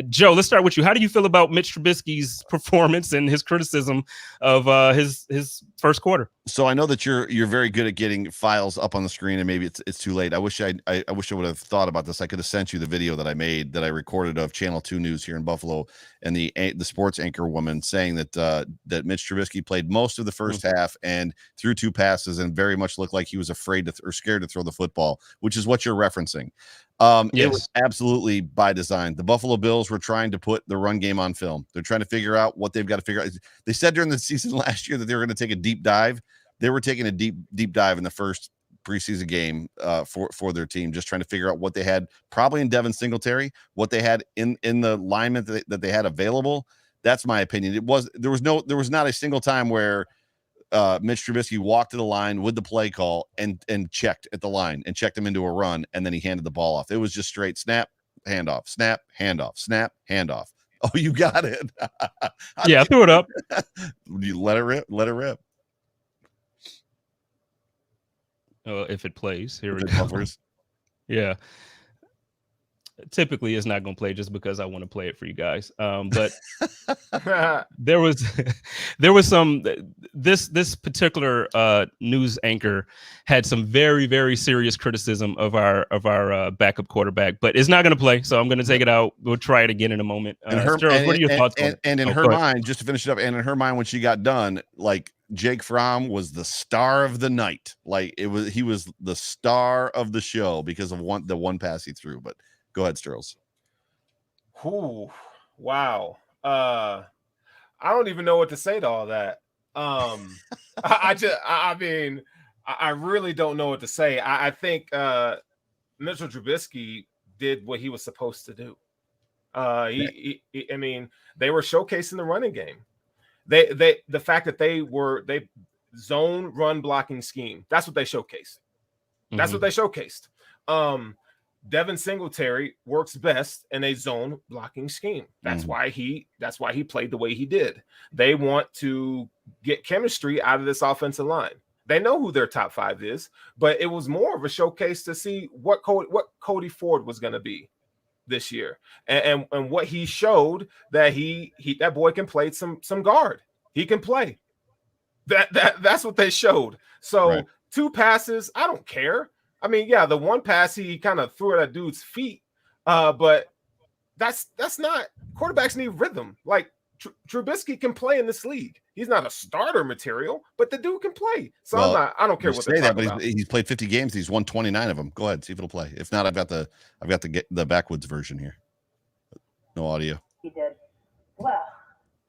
Speaker 1: Joe, let's start with you. How do you feel about Mitch Trubisky's performance and his criticism of his first quarter?
Speaker 3: So I know that you're very good at getting files up on the screen, and maybe it's too late. I wish I would have thought about this. I could have sent you the video that I recorded of Channel 2 News here in Buffalo, and the sports anchor woman saying that Mitch Trubisky played most of the first half and threw 2 passes and very much looked like he was afraid or scared to throw the football, which is what you're referencing. It was absolutely by design. The Buffalo Bills were trying to put the run game on film. They're trying to figure out what they've got to figure out. They said during the season last year that they were going to take a deep dive. They were taking a deep dive in the first preseason game for their team, just trying to figure out what they had probably in Devin Singletary, what they had in the linemen that they had available. That's my opinion. There was not a single time where Mitch Trubisky walked to the line with the play call and checked at the line and checked him into a run, and then he handed the ball off. It was just straight snap, handoff, snap, handoff, snap, handoff. Oh, you got it.
Speaker 1: Yeah, I threw it up.
Speaker 3: You let it rip.
Speaker 1: If it plays, here it goes. Yeah. Typically it's not going to play just because I want to play it for you guys. But there was some, this particular news anchor had some very, very serious criticism of our backup quarterback, but it's not going to play. So I'm going to take it out. We'll try it again in a moment. What are your thoughts?
Speaker 3: And in her mind, just to finish it up, and in her mind, when she got done, like Jake Fromm was the star of the night. Like he was the star of the show because of the one pass he threw. But go ahead, Sterles.
Speaker 2: Ooh, wow. I don't even know what to say to all that. I really don't know what to say. I think Mitchell Trubisky did what he was supposed to do. They were showcasing the running game. The fact that they zone run blocking scheme. That's what they showcased. That's what they showcased. Devin Singletary works best in a zone blocking scheme. That's why he played the way he did. They want to get chemistry out of this offensive line. They know who their top 5 is, but it was more of a showcase to see what Cody Ford was going to be. this year, and what he showed that that boy can play some guard. He can play. That's what they showed. So
Speaker 3: Right.
Speaker 2: 2 passes, I don't care. I mean, yeah, the one pass he kind of threw at that dude's feet, but that's not, quarterbacks need rhythm. Like Trubisky can play in this league. He's not a starter material, but the dude can play. So
Speaker 3: Well,
Speaker 2: I don't care what they say that,
Speaker 3: but he's played 50 games. He's won 29 of them. Go ahead, see if it'll play. If not, I've got the backwoods version here. No audio.
Speaker 4: He did. Well,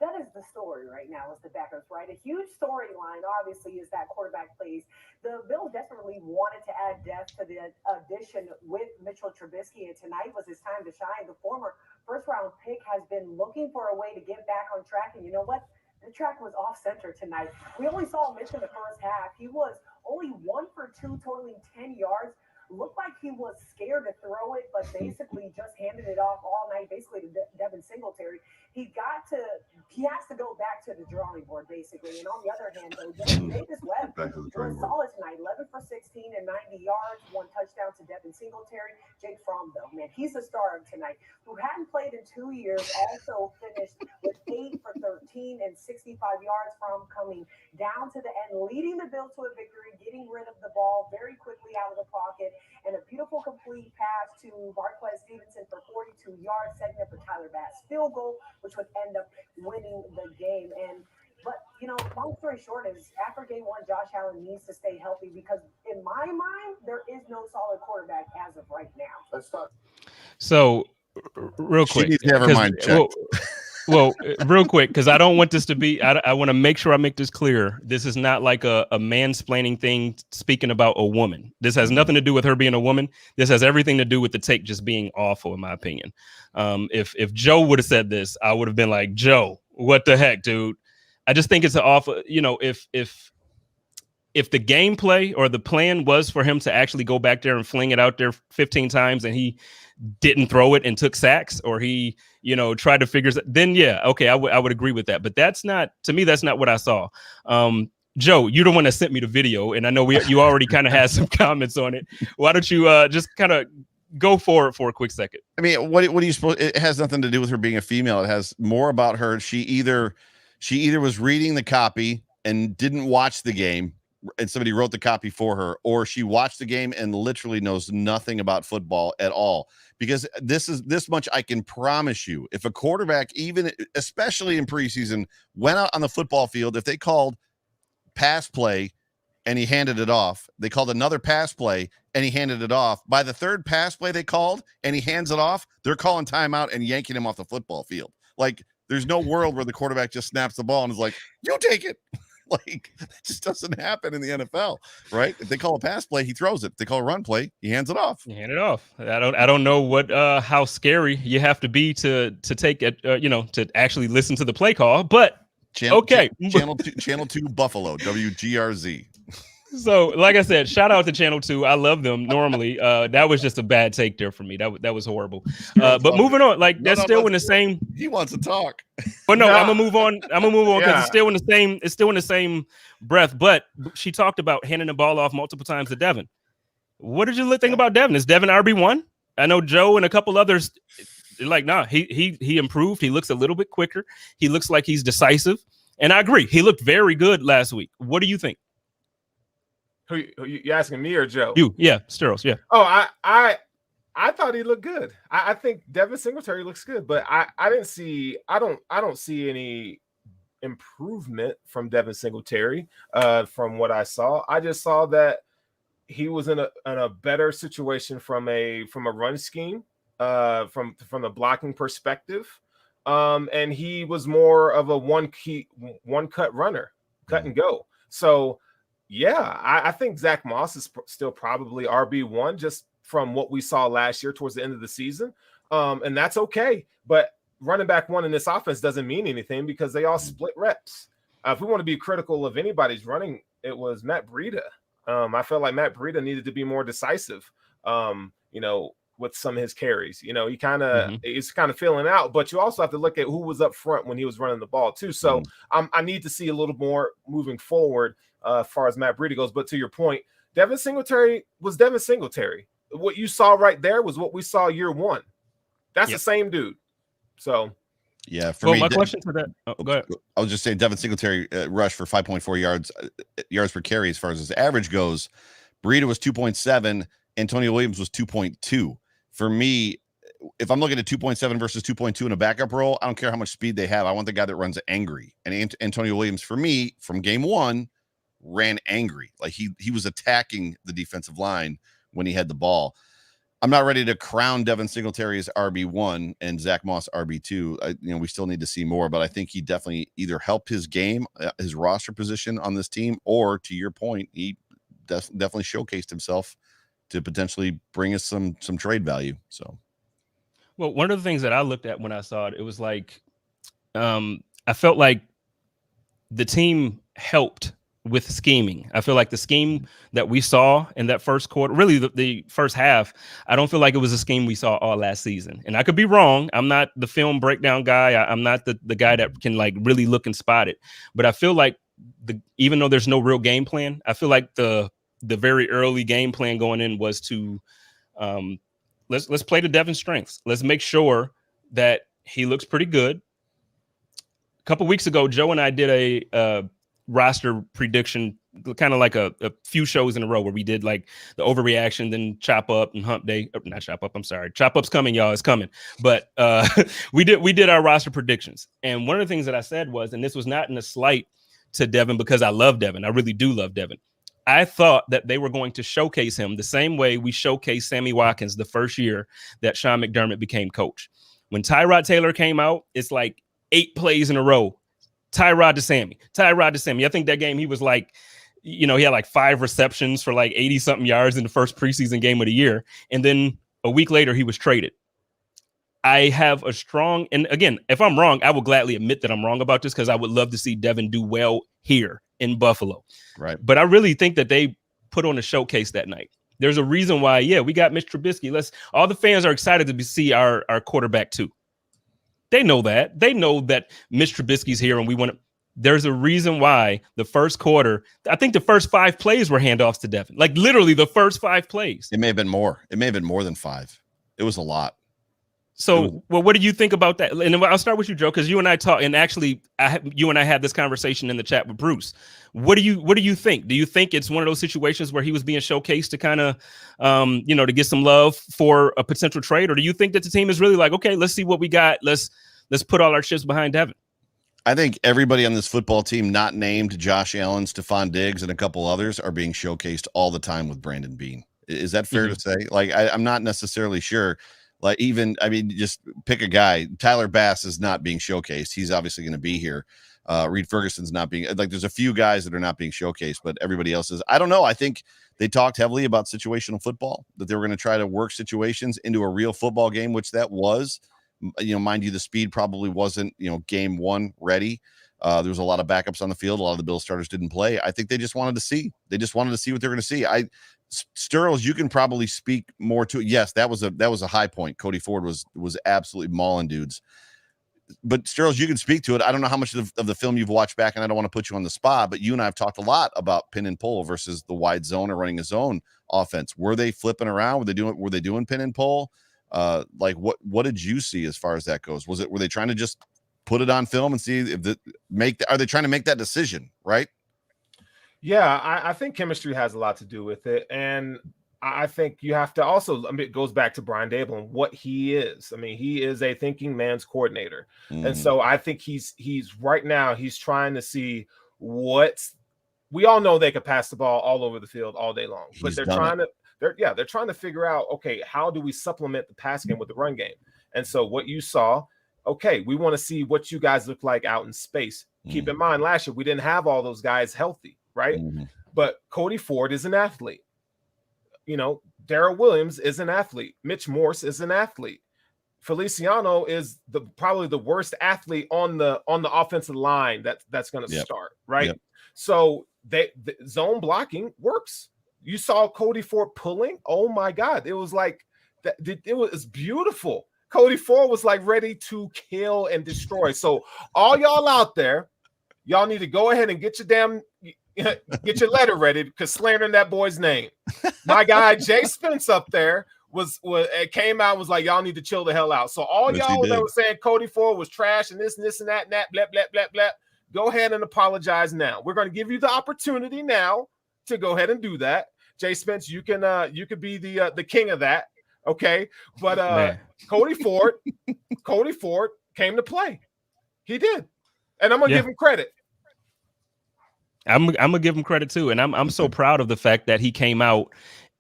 Speaker 4: that is the story right now, is the backups, right? A huge storyline, obviously, is that quarterback plays. The Bills desperately wanted to add depth to the addition with Mitchell Trubisky, and tonight was his time to shine. The former first-round pick has been looking for a way to get back on track, and you know what? The track was off-center tonight. We only saw Mitch in the first half. He was only 1 for 2, totaling 10 yards. Looked like he was scared to throw it, but basically just handed it off all night, basically to Devin Singletary. He has to go back to the drawing board, basically. And on the other hand, though, Davis Webb was solid tonight, 11 for 16 and 90 yards, 1 touchdown to Devin Singletary. Jake Fromm, though, man, he's the star of tonight, who hadn't played in 2 years, also finished with 8 for 13 and 65 yards. From coming down to the end, leading the Bills to a victory, getting rid of the ball very quickly out of the pocket, and a beautiful complete pass to Barclay Stevenson for 42 yards, setting up for Tyler Bass' field goal, which would end up winning the game. But long story short is, after game 1, Josh Allen needs to stay healthy, because in my mind, there is no solid quarterback as of right now.
Speaker 2: Let's talk.
Speaker 1: So, real quick,
Speaker 3: She needs to have her mind checked.
Speaker 1: Well, real quick, because I don't want this to be, I want to make sure I make this clear. This is not like a mansplaining thing speaking about a woman. This has nothing to do with her being a woman. This has everything to do with the take just being awful, in my opinion. If Joe would have said this, I would have been like, Joe, what the heck, dude? I just think it's an awful, if the gameplay or the plan was for him to actually go back there and fling it out there 15 times and he didn't throw it and took sacks, or he, tried to figure, then yeah, okay, I would agree with that. But that's not, to me, that's not what I saw. Joe, you're the one that sent me the video, and I know you already kind of had some comments on it. Why don't you just kind of go for it for a quick second?
Speaker 3: I mean, what do you suppose? It has nothing to do with her being a female. It has more about her. She either was reading the copy and didn't watch the game, and somebody wrote the copy for her, or she watched the game and literally knows nothing about football at all. Because this much I can promise you: if a quarterback, even especially in preseason, went out on the football field, if they called pass play and he handed it off, they called another pass play and he handed it off, by the third pass play they called and he hands it off, they're calling timeout and yanking him off the football field. Like, there's no world where the quarterback just snaps the ball and is like, you take it. Like, it just doesn't happen in the NFL, right? If they call a pass play, he throws it. If they call a run play, he hands it off.
Speaker 1: You hand it off. I don't know what how scary you have to be to take it, to actually listen to the play call. But
Speaker 3: Channel 2 Buffalo, WGRZ.
Speaker 1: So, like I said, shout out to Channel 2. I love them normally. That was just a bad take there for me. That was horrible. But moving on, like that's still in the same.
Speaker 3: He wants to talk.
Speaker 1: But no, I'm gonna move on. Because it's still in the same. It's still in the same breath. But she talked about handing the ball off multiple times to Devin. What did you think about Devin? Is Devin RB1? I know Joe and a couple others. Like, nah, he improved. He looks a little bit quicker. He looks like he's decisive. And I agree. He looked very good last week. What do you think?
Speaker 2: Who you asking, me or Joe?
Speaker 1: You, yeah, Sterling, yeah.
Speaker 2: Oh, I thought he looked good. I think Devin Singletary looks good, but I don't see any improvement from Devin Singletary from what I saw. I just saw that he was in a better situation from a run scheme, from the blocking perspective, and he was more of a one cut runner, cut and go. So. Yeah, I think Zach Moss is still probably RB1 just from what we saw last year towards the end of the season. And that's okay. But running back 1 in this offense doesn't mean anything because they all split reps. If we want to be critical of anybody's running, it was Matt Breida. I felt like Matt Breida needed to be more decisive, with some of his carries. He kind of is kind of filling out, but you also have to look at who was up front when he was running the ball too. So I need to see a little more moving forward as far as Matt Breida goes. But to your point, Devin Singletary was Devin Singletary. What you saw right there was what we saw year 1. That's the same dude. So.
Speaker 3: Yeah, for me,
Speaker 1: my question to that. Oh, go ahead.
Speaker 3: I was just saying, Devin Singletary rushed for 5.4 yards per carry as far as his average goes. Breida was 2.7. Antonio Williams was 2.2. For me, if I'm looking at 2.7 versus 2.2 in a backup role, I don't care how much speed they have. I want the guy that runs angry. And Antonio Williams, for me, from game one, ran angry. Like he was attacking the defensive line when he had the ball. I'm not ready to crown Devin Singletary as RB1 and Zach Moss RB2. We still need to see more, but I think he definitely either helped his game, his roster position on this team, or to your point, he definitely showcased himself to potentially bring us some trade value. So,
Speaker 1: well, one of the things that I looked at when I saw it, it was like, I felt like the team helped with scheming. I feel like the scheme that we saw in that first quarter, really the first half, I don't feel like it was a scheme we saw all last season. And I could be wrong. I'm not the film breakdown guy. I'm not the guy that can like really look and spot it. But I feel like even though there's no real game plan, I feel like the very early game plan going in was to let's play to Devin's strengths. Let's make sure that he looks pretty good. A couple weeks ago, Joe and I did a roster prediction, kind of like a few shows in a row where we did like the overreaction, then chop up and hump day. Not chop up. I'm sorry. Chop up's coming, y'all. It's coming. But we did our roster predictions. And one of the things that I said was, and this was not in a slight to Devin because I love Devin. I really do love Devin. I thought that they were going to showcase him the same way we showcased Sammy Watkins the first year that Sean McDermott became coach. When Tyrod Taylor came out, it's like 8 plays in a row. Tyrod to Sammy. I think that game he was like, he had like 5 receptions for like 80 something yards in the first preseason game of the year. And then a week later, he was traded. I have a strong, and again, if I'm wrong, I will gladly admit that I'm wrong about this because I would love to see Devin do well here in Buffalo.
Speaker 3: Right.
Speaker 1: But I really think that they put on a showcase that night. There's a reason why, we got Mitch Trubisky. All the fans are excited to see our quarterback too. They know that. They know that Mitch Trubisky's here and we want to. There's a reason why the first quarter, I think the first 5 plays were handoffs to Devin. Like literally the first 5 plays.
Speaker 3: It may have been more. It may have been more than 5. It was a lot.
Speaker 1: So, well, what do you think about that? And I'll start with you, Joe, because you and I talk, and actually, you and I had this conversation in the chat with Bruce. What do you think? Do you think it's one of those situations where he was being showcased to kind of, to get some love for a potential trade, or do you think that the team is really like, okay, let's see what we got, let's put all our chips behind Devin?
Speaker 3: I think everybody on this football team, not named Josh Allen, Stephon Diggs, and a couple others, are being showcased all the time with Brandon Beane. Is that fair to say? Like, I'm not necessarily sure. Like just pick a guy. Tyler Bass is not being showcased. He's obviously going to be here. Reed Ferguson's not being, like, there's a few guys that are not being showcased, but everybody else is. I don't know. I think they talked heavily about situational football, that they were going to try to work situations into a real football game, which that was. Mind you, the speed probably wasn't, game one ready. There was a lot of backups on the field. A lot of the Bills starters didn't play. I think they just wanted to see. They just wanted to see what they're going to see. Sterles, you can probably speak more to it. Yes, that was a high point. Cody Ford was absolutely mauling dudes. But Sterles, you can speak to it. I don't know how much of the film you've watched back, and I don't want to put you on the spot, but you and I have talked a lot about pin and pull versus the wide zone or running a zone offense. Were they flipping around? Were they doing pin and pull? Like what did you see as far as that goes? Were they trying to just put it on film and see if are they trying to make that decision, right?
Speaker 2: Yeah, I think chemistry has a lot to do with it. And I think you have to also, it goes back to Brian Dable and what he is. He is a thinking man's coordinator. And so I think he's right now, he's trying to see we all know they could pass the ball all over the field all day long, but they're trying to figure out, okay, how do we supplement the pass game with the run game? And so what you saw, okay, we want to see what you guys look like out in space. Keep in mind, last year, we didn't have all those guys healthy, right? But Cody Ford is an athlete. Darrell Williams is an athlete. Mitch Morse is an athlete. Feliciano is probably the worst athlete on the offensive line that's going to start, right? Yep. So the zone blocking works. You saw Cody Ford pulling. Oh my God. It was like that. It was beautiful. Cody Ford was like ready to kill and destroy. So all y'all out there, y'all need to go ahead and get your letter ready because slandering that boy's name. My guy Jay Spence up there it came out and was like, y'all need to chill the hell out. So all
Speaker 3: Yes,
Speaker 2: y'all
Speaker 3: he
Speaker 2: that
Speaker 3: did.
Speaker 2: were saying Cody Ford was trash and this and that, blah, blah, blah, blah, go ahead and apologize now. We're going to give you the opportunity now to go ahead and do that. Jay Spence, you could be the king of that. Okay. But Cody Ford came to play. He did. And I'm gonna give him credit.
Speaker 1: I'm gonna give him credit too. And I'm so proud of the fact that he came out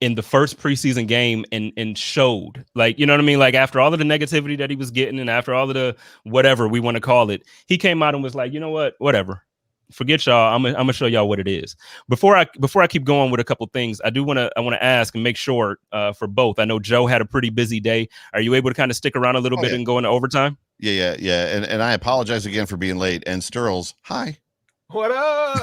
Speaker 1: in the first preseason game and showed, like, you know what I mean? Like, after all of the negativity that he was getting and after all of the whatever we want to call it, he came out and was like, you know what, whatever. Forget y'all. I'm gonna show y'all what it is. Before I keep going with a couple things, I want to ask and make sure for both. I know Joe had a pretty busy day. Are you able to kind of stick around a little bit and go into overtime?
Speaker 3: Yeah. And I apologize again for being late. And Sterls, hi.
Speaker 2: What up?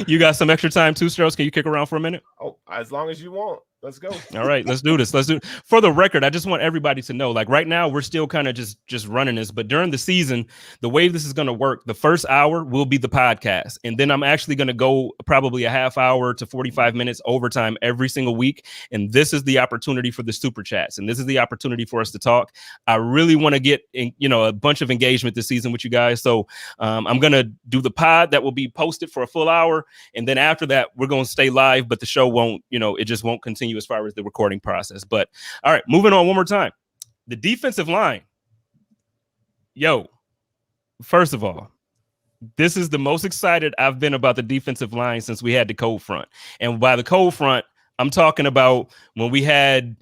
Speaker 1: You got some extra time too, Sterls? Can you kick around for a minute?
Speaker 2: Oh, as long as you want. Let's go.
Speaker 1: All right, let's do this. For the record, I just want everybody to know, like, right now we're still kind of just running this, but during the season, the way this is going to work, the first hour will be the podcast, and then I'm actually going to go probably a half hour to 45 minutes overtime every single week, and this is the opportunity for the super chats, and this is the opportunity for us to talk. I really want to get a bunch of engagement this season with you guys, so I'm going to do the pod that will be posted for a full hour, and then after that, we're going to stay live, but the show won't, it just won't continue as far as the recording process. But all right, moving on one more time. The defensive line. First of all, this is the most excited I've been about the defensive line since we had the cold front. And by the cold front, I'm talking about when we had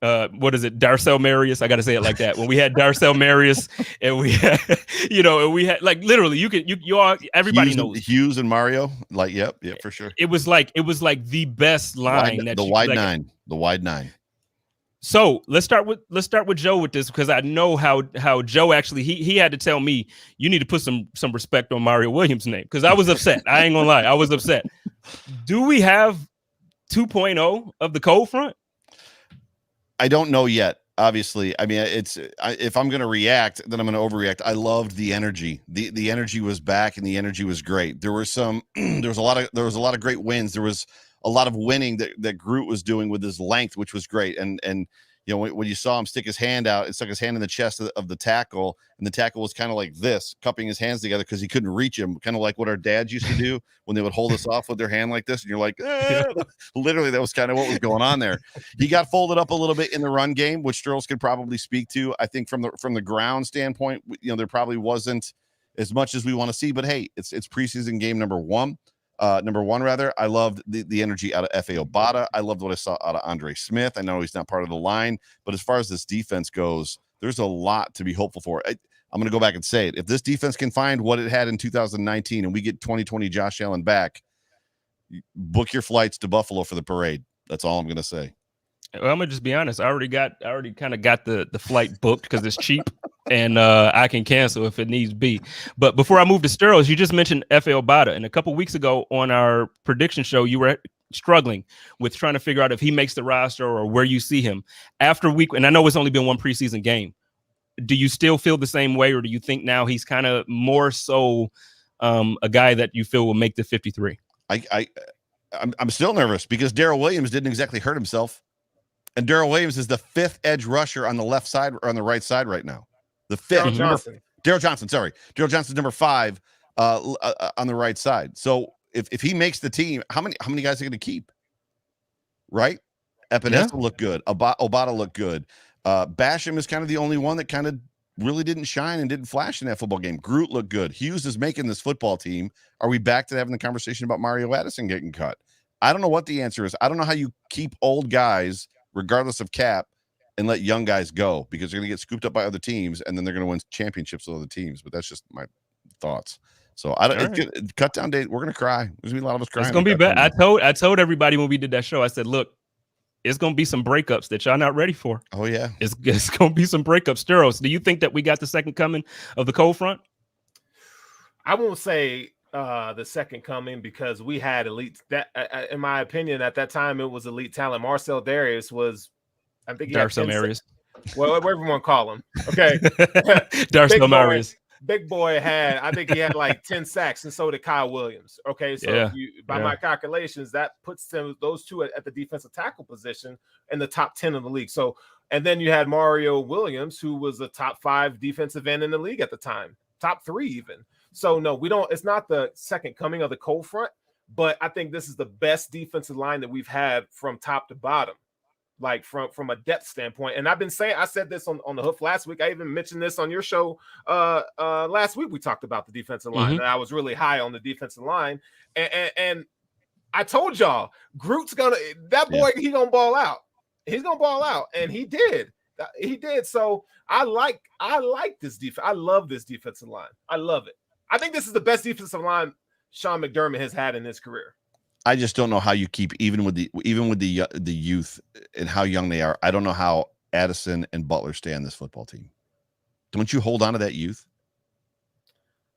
Speaker 1: Darcel Marius. I got to say it like that. When we had Darcel Marius and we had, like, literally you all, everybody knows
Speaker 3: Hughes and Mario. Like, yep, for sure.
Speaker 1: It was like the best line.
Speaker 3: The wide nine.
Speaker 1: So let's start with Joe with this, because I know how Joe actually, he had to tell me, you need to put some respect on Mario Williams' name, because I was upset. I ain't gonna lie. I was upset. Do we have 2.0 of the cold front?
Speaker 3: I don't know yet. Obviously, I mean, if I'm going to react, then I'm going to overreact. I loved the energy. The energy was back, and the energy was great. There was a lot of great wins. There was a lot of winning that Groot was doing with his length, which was great. And when you saw him stick his hand out, it stuck his hand in the chest of the tackle, and the tackle was kind of like this, cupping his hands together because he couldn't reach him, kind of like what our dads used to do when they would hold us off with their hand like this, and you're like, literally, that was kind of what was going on there. He got folded up a little bit in the run game, which Sterls could probably speak to. I think from the ground standpoint, there probably wasn't as much as we want to see, but hey, it's preseason game number one. I loved the energy out of F.A. Obata. I loved what I saw out of Andre Smith. I know he's not part of the line, but as far as this defense goes, there's a lot to be hopeful for. I'm going to go back and say it. If this defense can find what it had in 2019 and we get 2020 Josh Allen back, book your flights to Buffalo for the parade. That's all I'm going to say.
Speaker 1: Well, I'm gonna just be honest. I already kind of got the flight booked because it's cheap, and I can cancel if it needs be. But before I move to Sterling, you just mentioned F.A. Obata, and a couple weeks ago on our prediction show, you were struggling with trying to figure out if he makes the roster or where you see him after week. And I know it's only been one preseason game. Do you still feel the same way, or do you think now he's kind of more so a guy that you feel will make the 53?
Speaker 3: I'm still nervous because Darrell Williams didn't exactly hurt himself. And Darrell Williams is the fifth edge rusher on the left side or on the right side right now. The fifth. Darrell Johnson, sorry. Darrell Johnson's number 5 on the right side. So if he makes the team, how many guys are going to keep? Right? Epinesa looked good. Obata looked good. Basham is kind of the only one that kind of really didn't shine and didn't flash in that football game. Groot looked good. Hughes is making this football team. Are we back to having the conversation about Mario Addison getting cut? I don't know what the answer is. I don't know how you keep old guys regardless of cap, and let young guys go, because they're going to get scooped up by other teams, and then they're going to win championships with other teams. But that's just my thoughts. So cut down date. We're going to cry. There's going to be a lot of us crying.
Speaker 1: It's going to be bad. I told everybody when we did that show, I said, look, it's going to be some breakups that y'all not ready for.
Speaker 3: Oh yeah.
Speaker 1: It's going to be some breakups. Sterling, do you think that we got the second coming of the cold front?
Speaker 2: I won't say the second coming, because we had elite, that in my opinion at that time it was elite talent. Marcel Darius was, I think,
Speaker 1: Darcel Marius,
Speaker 2: whatever you want to call him. Okay.
Speaker 1: Darcel Marius.
Speaker 2: Big Boy I think he had like 10 sacks, and so did Kyle Williams. Okay, so
Speaker 1: Yeah.
Speaker 2: by my calculations, that puts those two at the defensive tackle position in the top 10 of the league. So, and then you had Mario Williams, who was a top 5 defensive end in the league at the time, top 3 even. So no, we don't. It's not the second coming of the cold front, but I think this is the best defensive line that we've had from top to bottom. Like from a depth standpoint. And I said this on the hoof last week. I even mentioned this on your show last week. We talked about the defensive line, and I was really high on the defensive line. And I told y'all, Groot's that boy, he gonna ball out. He's gonna ball out, and he did. He did. So I like this defense. I love this defensive line. I love it. I think this is the best defensive line Sean McDermott has had in his career.
Speaker 3: I just don't know how you keep even with the youth and how young they are. I don't know how Addison and Butler stay on this football team. Don't you hold on to that youth?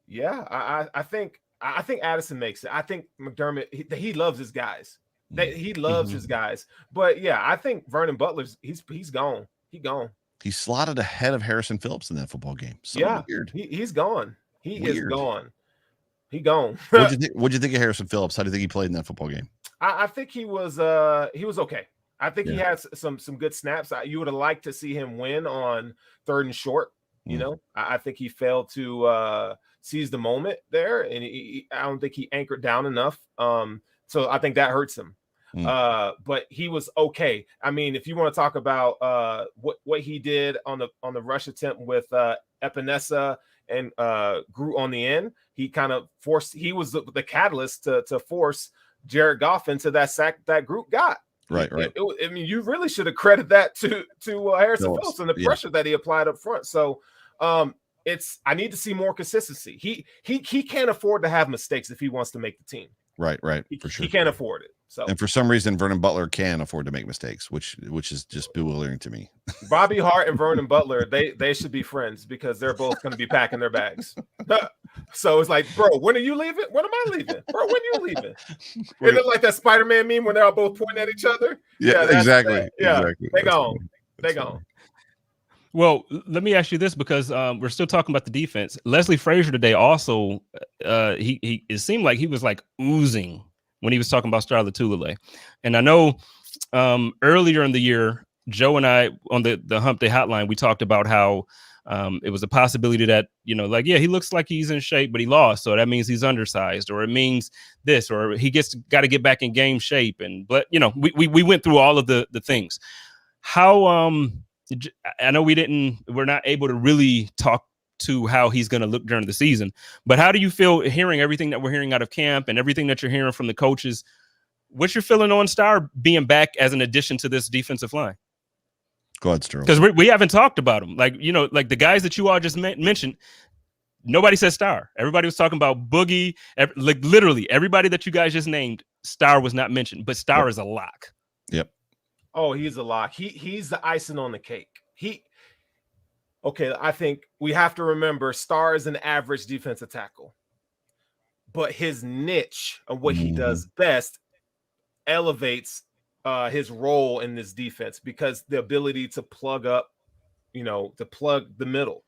Speaker 2: Yeah, I think Addison makes it. I think McDermott he loves his guys. He loves his guys. But yeah, I think Vernon Butler's he's gone. He gone.
Speaker 3: He's slotted ahead of Harrison Phillips in that football game. So weird.
Speaker 2: He's gone. He is gone. He gone.
Speaker 3: What'd you think of Harrison Phillips? How do you think he played in that football game?
Speaker 2: I think he was okay. I think he had some good snaps. You would have liked to see him win on 3rd and short. You know, I think he failed to seize the moment there, and I don't think he anchored down enough. So I think that hurts him. But he was okay. I mean, if you want to talk about what he did on the rush attempt with Epinesa and Groot on the end, he kind of he was the catalyst to force Jared Goff into that sack that Groot got.
Speaker 3: Right.
Speaker 2: I mean, you really should have credited that to Harrison Phillips and the pressure that he applied up front. So I need to see more consistency. He can't afford to have mistakes if he wants to make the team. Right. For sure. He can't afford it. So,
Speaker 3: and for some reason, Vernon Butler can afford to make mistakes, which is just bewildering to me.
Speaker 2: Bobby Hart and Vernon Butler, they should be friends because they're both going to be packing their bags. So it's like, bro, when are you leaving? When am I leaving? Bro, when are you leaving? It looks like that Spider-Man meme when they're all both pointing at each other.
Speaker 3: Yeah, exactly. Exactly.
Speaker 2: They gone. They gone.
Speaker 1: Well, let me ask you this, because we're still talking about the defense. Leslie Frazier today also, it seemed like he was like oozing when he was talking about Star Lotulelei. And I know earlier in the year, Joe and I on the Hump Day Hotline, we talked about how it was a possibility that, he looks like he's in shape, but he lost. So that means he's undersized, or it means this, or he got to get back in game shape. But we went through all of the things. How, I know we're not able to really talk to how he's going to look during the season, but how do you feel hearing everything that we're hearing out of camp and everything that you're hearing from the coaches? What's your feeling on Star being back as an addition to this defensive line?
Speaker 3: Go ahead, Sterling.
Speaker 1: Because we haven't talked about him. Like the guys that you all just mentioned, nobody said Star. Everybody was talking about Boogie. Literally everybody that you guys just named, Star was not mentioned, but Star is a lock.
Speaker 3: Yep.
Speaker 2: Oh, he's a lock. He's the icing on the cake. I think we have to remember Star is an average defensive tackle, but his niche of what he does best elevates his role in this defense, because the ability to plug up, to plug the middle.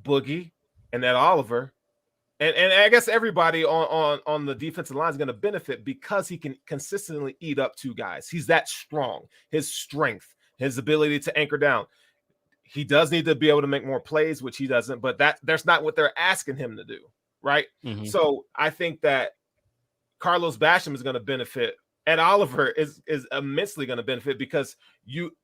Speaker 2: Boogie and Ed Oliver, and I guess everybody on the defensive line is going to benefit because he can consistently eat up 2 guys. He's that strong. His strength, his ability to anchor down. He does need to be able to make more plays, which he doesn't, but that's not what they're asking him to do, right? So I think that Carlos Basham is going to benefit. Ed Oliver is immensely going to benefit, because you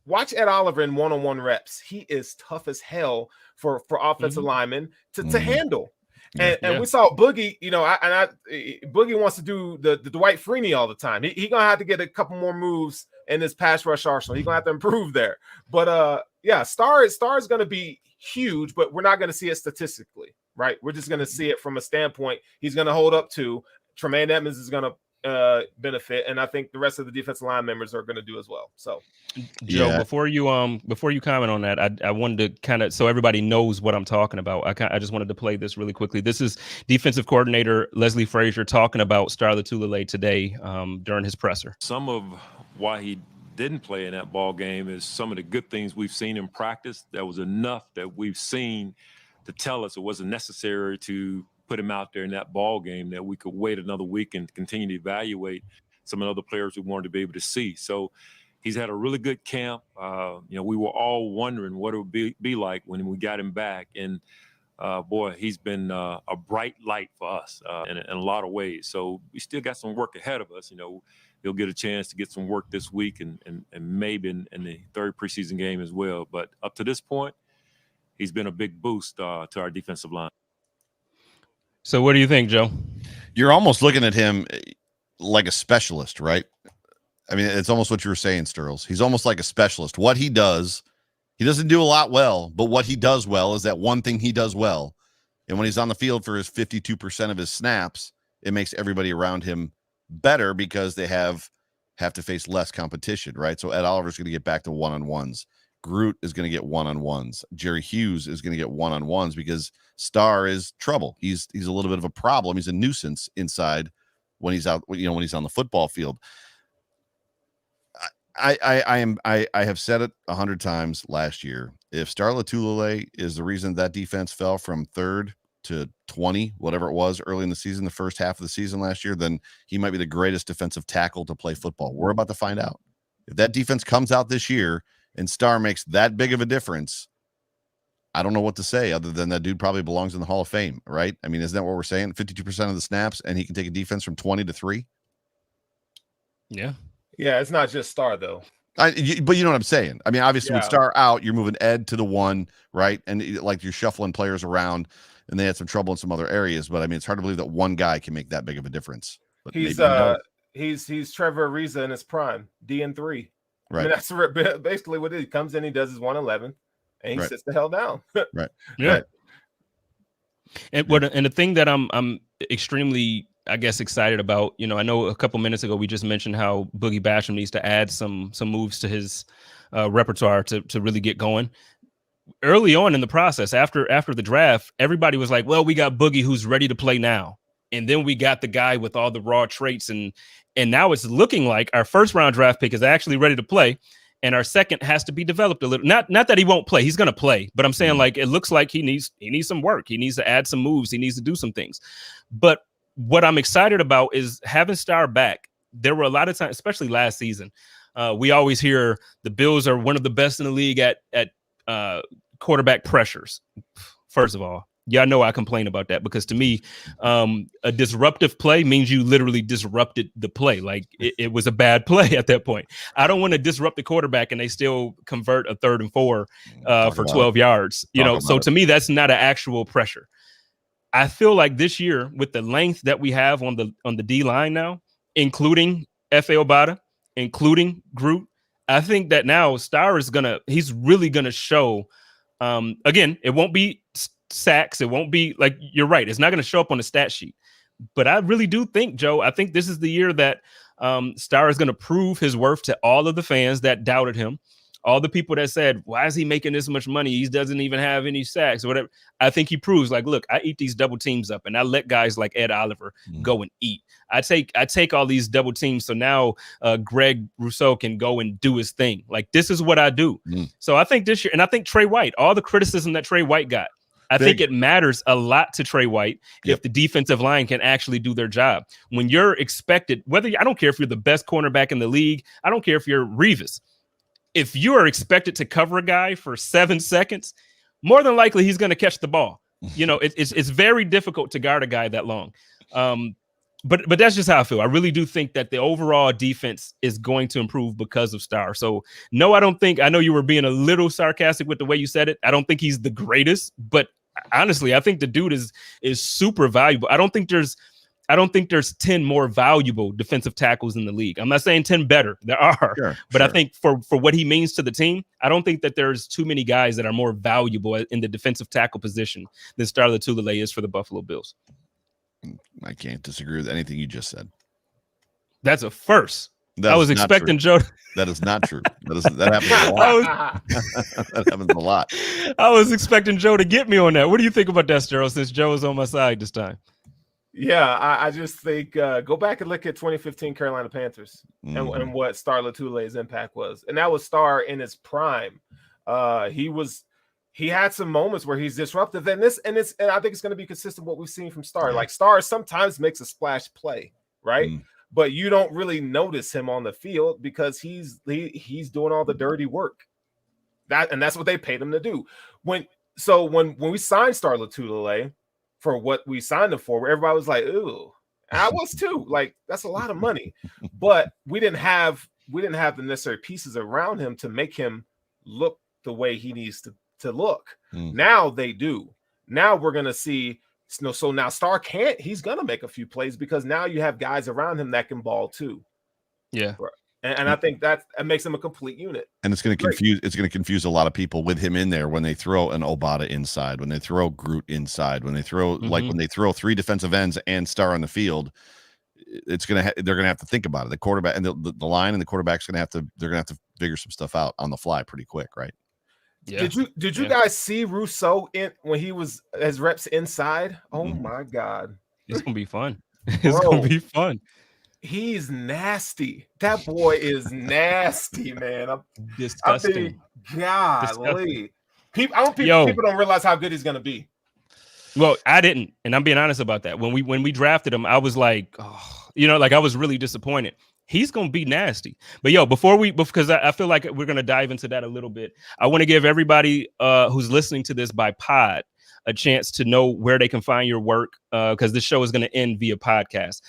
Speaker 2: watch Ed Oliver in one-on-one reps. He is tough as hell for offensive linemen to handle. And we saw Boogie, Boogie wants to do the Dwight Freeney all the time. He's going to have to get a couple more moves in his pass rush arsenal. He's going to have to improve there. But Star is going to be huge, but we're not going to see it statistically, right? We're just going to see it from a standpoint. He's going to hold up to Tremaine Edmonds is going to benefit, and I think the rest of the defensive line members are going to do as well. So,
Speaker 1: Joe, before you comment on that, I wanted to kind of, so everybody knows what I'm talking about. I just wanted to play this really quickly. This is defensive coordinator Leslie Frazier talking about Star Lotulelei today during his presser.
Speaker 5: Some of why he didn't play in that ball game is some of the good things we've seen in practice. That was enough that we've seen tell us it wasn't necessary to put him out there in that ball game, that we could wait another week and continue to evaluate some of the other players we wanted to be able to see. So he's had a really good camp. We were all wondering what it would be like when we got him back. And boy, he's been a bright light for us in a lot of ways. So we still got some work ahead of us. He'll get a chance to get some work this week and maybe in the third preseason game as well. But up to this point, he's been a big boost to our defensive line.
Speaker 1: So what do you think, Joe?
Speaker 3: You're almost looking at him like a specialist, right? I mean, it's almost what you were saying, Sterles. He's almost like a specialist. What he does, he doesn't do a lot well, but what he does well is that one thing he does well. And when he's on the field for his 52% of his snaps, it makes everybody around him better because they have to face less competition, right? So Ed Oliver's going to get back to one-on-ones. Groot is going to get one-on-ones. Jerry Hughes is going to get one-on-ones because Starr is trouble. He's a little bit of a problem. He's a nuisance inside when he's out, when he's on the football field. I have said it 100 times last year. If Star Lotulelei is the reason that defense fell from 3rd to 20, whatever it was early in the season, the first half of the season last year, then he might be the greatest defensive tackle to play football. We're about to find out. If that defense comes out this year and Starr makes that big of a difference, I don't know what to say other than that dude probably belongs in the Hall of Fame, right? I mean, isn't that what we're saying? 52% of the snaps, and he can take a defense from 20 to 3.
Speaker 1: Yeah.
Speaker 2: Yeah, it's not just Starr though.
Speaker 3: But you know what I'm saying? I mean, obviously with Starr out, you're moving Ed to the 1, right? And like you're shuffling players around, and they had some trouble in some other areas. But I mean, it's hard to believe that one guy can make that big of a difference. But
Speaker 2: he's Trevor Ariza in his prime, DN3.
Speaker 3: Right.
Speaker 2: I mean, that's basically what it is. He comes in, he does his 111, and he sits the hell down.
Speaker 3: Right.
Speaker 1: Yeah.
Speaker 3: Right.
Speaker 1: And the thing that I'm extremely, I guess, excited about, I know a couple minutes ago we just mentioned how Boogie Basham needs to add some moves to his repertoire to really get going. Early on in the process, after the draft, everybody was like, well, we got Boogie who's ready to play now. And then we got the guy with all the raw traits. And now it's looking like our first round draft pick is actually ready to play. And our second has to be developed a little. Not that he won't play. He's going to play. But I'm saying, like, it looks like he needs some work. He needs to add some moves. He needs to do some things. But what I'm excited about is having Starr back. There were a lot of times, especially last season, we always hear the Bills are one of the best in the league at quarterback pressures. First of all, y'all know I complain about that because to me, a disruptive play means you literally disrupted the play. Like it was a bad play at that point. I don't want to disrupt the quarterback and they still convert a 3rd and 4 for 12 yards. So to me, that's not an actual pressure. I feel like this year with the length that we have on the D line now, including F.A. Obata, including Groot, I think that now Starr he's really gonna show. Again, it won't be sacks. It won't be like, you're right. It's not going to show up on the stat sheet. But I really do think, Joe, I think this is the year that Starr is going to prove his worth to all of the fans that doubted him. All the people that said, why is he making this much money? He doesn't even have any sacks or whatever. I think he proves, like, look, I eat these double teams up and I let guys like Ed Oliver go and eat. I take all these double teams. So now Greg Rousseau can go and do his thing. Like, this is what I do. So I think this year, and I think Trey White, all the criticism that Trey White got, I think it matters a lot to Trey White if the defensive line can actually do their job. When you're expected, I don't care if you're the best cornerback in the league. I don't care if you're Revis. If you are expected to cover a guy for 7 seconds, more than likely he's going to catch the ball. It's very difficult to guard a guy that long. But that's just how I feel. I really do think that the overall defense is going to improve because of Starr. So no, I know you were being a little sarcastic with the way you said it. I don't think he's the greatest, but honestly, I think the dude is super valuable. I don't think there's 10 more valuable defensive tackles in the league. I'm not saying 10 better. There are. But I think for what he means to the team, I don't think that there's too many guys that are more valuable in the defensive tackle position than Star Lotulelei is for the Buffalo Bills.
Speaker 3: I can't disagree with anything you just said.
Speaker 1: That's a first. I was expecting Joe.
Speaker 3: That is not true. That happens a lot. That happens a lot.
Speaker 1: I was expecting Joe to get me on that. What do you think about that, Sterling, since Joe is on my side this time?
Speaker 2: Yeah, I just think go back and look at 2015 Carolina Panthers and what Star Lotulelei's impact was. And that was Star in his prime. He was he had some moments where he's disruptive, and I think it's going to be consistent what we've seen from Star. Like Star sometimes makes a splash play, right? But you don't really notice him on the field because he's doing all the dirty work. That's what they paid him to do. When we signed Star Lotulelei for what we signed him for, where everybody was like, "Ooh," and I was too. Like, that's a lot of money, but we didn't have the necessary pieces around him to make him look the way he needs to look. Now they do. Now we're gonna see. So now Star he's gonna make a few plays because now you have guys around him that can ball too.
Speaker 1: Yeah.
Speaker 2: And I think that makes him a complete unit.
Speaker 3: And it's going to confuse a lot of people with him in there when they throw an Obata inside, when they throw Groot inside, when they throw when they throw 3 defensive ends and Star on the field. They're going to have to think about it. The quarterback and the line and the quarterback's they're going to have to figure some stuff out on the fly pretty quick, right?
Speaker 2: Yeah. Did you guys see Rousseau when he was as reps inside? Oh my God.
Speaker 1: It's going to be fun. It's going to be fun.
Speaker 2: He's nasty. That boy is nasty, man.
Speaker 1: Disgusting.
Speaker 2: Golly. People don't realize how good he's going to be.
Speaker 1: Well, I didn't, and I'm being honest about that. When we drafted him, I was like, I was really disappointed. He's gonna be nasty. But because I feel like we're gonna dive into that a little bit. I want to give everybody who's listening to this by pod a chance to know where they can find your work, because this show is going to end via podcast.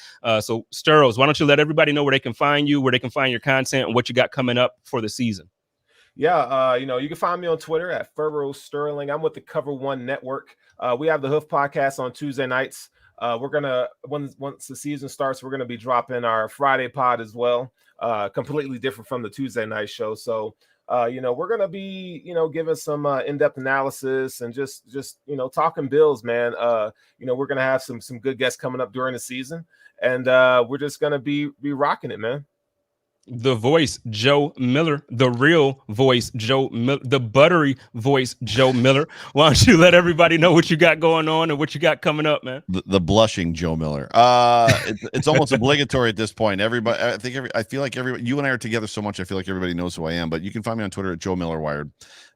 Speaker 1: So Sturls, why don't you let everybody know where they can find you, where they can find your content, and what you got coming up for the season?
Speaker 2: Yeah, you can find me on Twitter at Furrowh Sterling. I'm with the Cover One Network. We have the Hoof Podcast on Tuesday nights. We're gonna once the season starts, we're gonna be dropping our Friday pod as well. Completely different from the Tuesday night show. So we're gonna be giving some in-depth analysis and just talking Bills, man. We're gonna have some good guests coming up during the season, and we're just gonna be rocking it, man.
Speaker 1: The voice, Joe Miller, the real voice, Joe Miller, the buttery voice, Joe Miller. Why don't you let everybody know what you got going on and what you got coming up, man?
Speaker 3: The blushing Joe Miller. It's almost obligatory at this point. Everybody, I feel like you and I are together so much. I feel like everybody knows who I am. But you can find me on Twitter at Joe Miller Wired,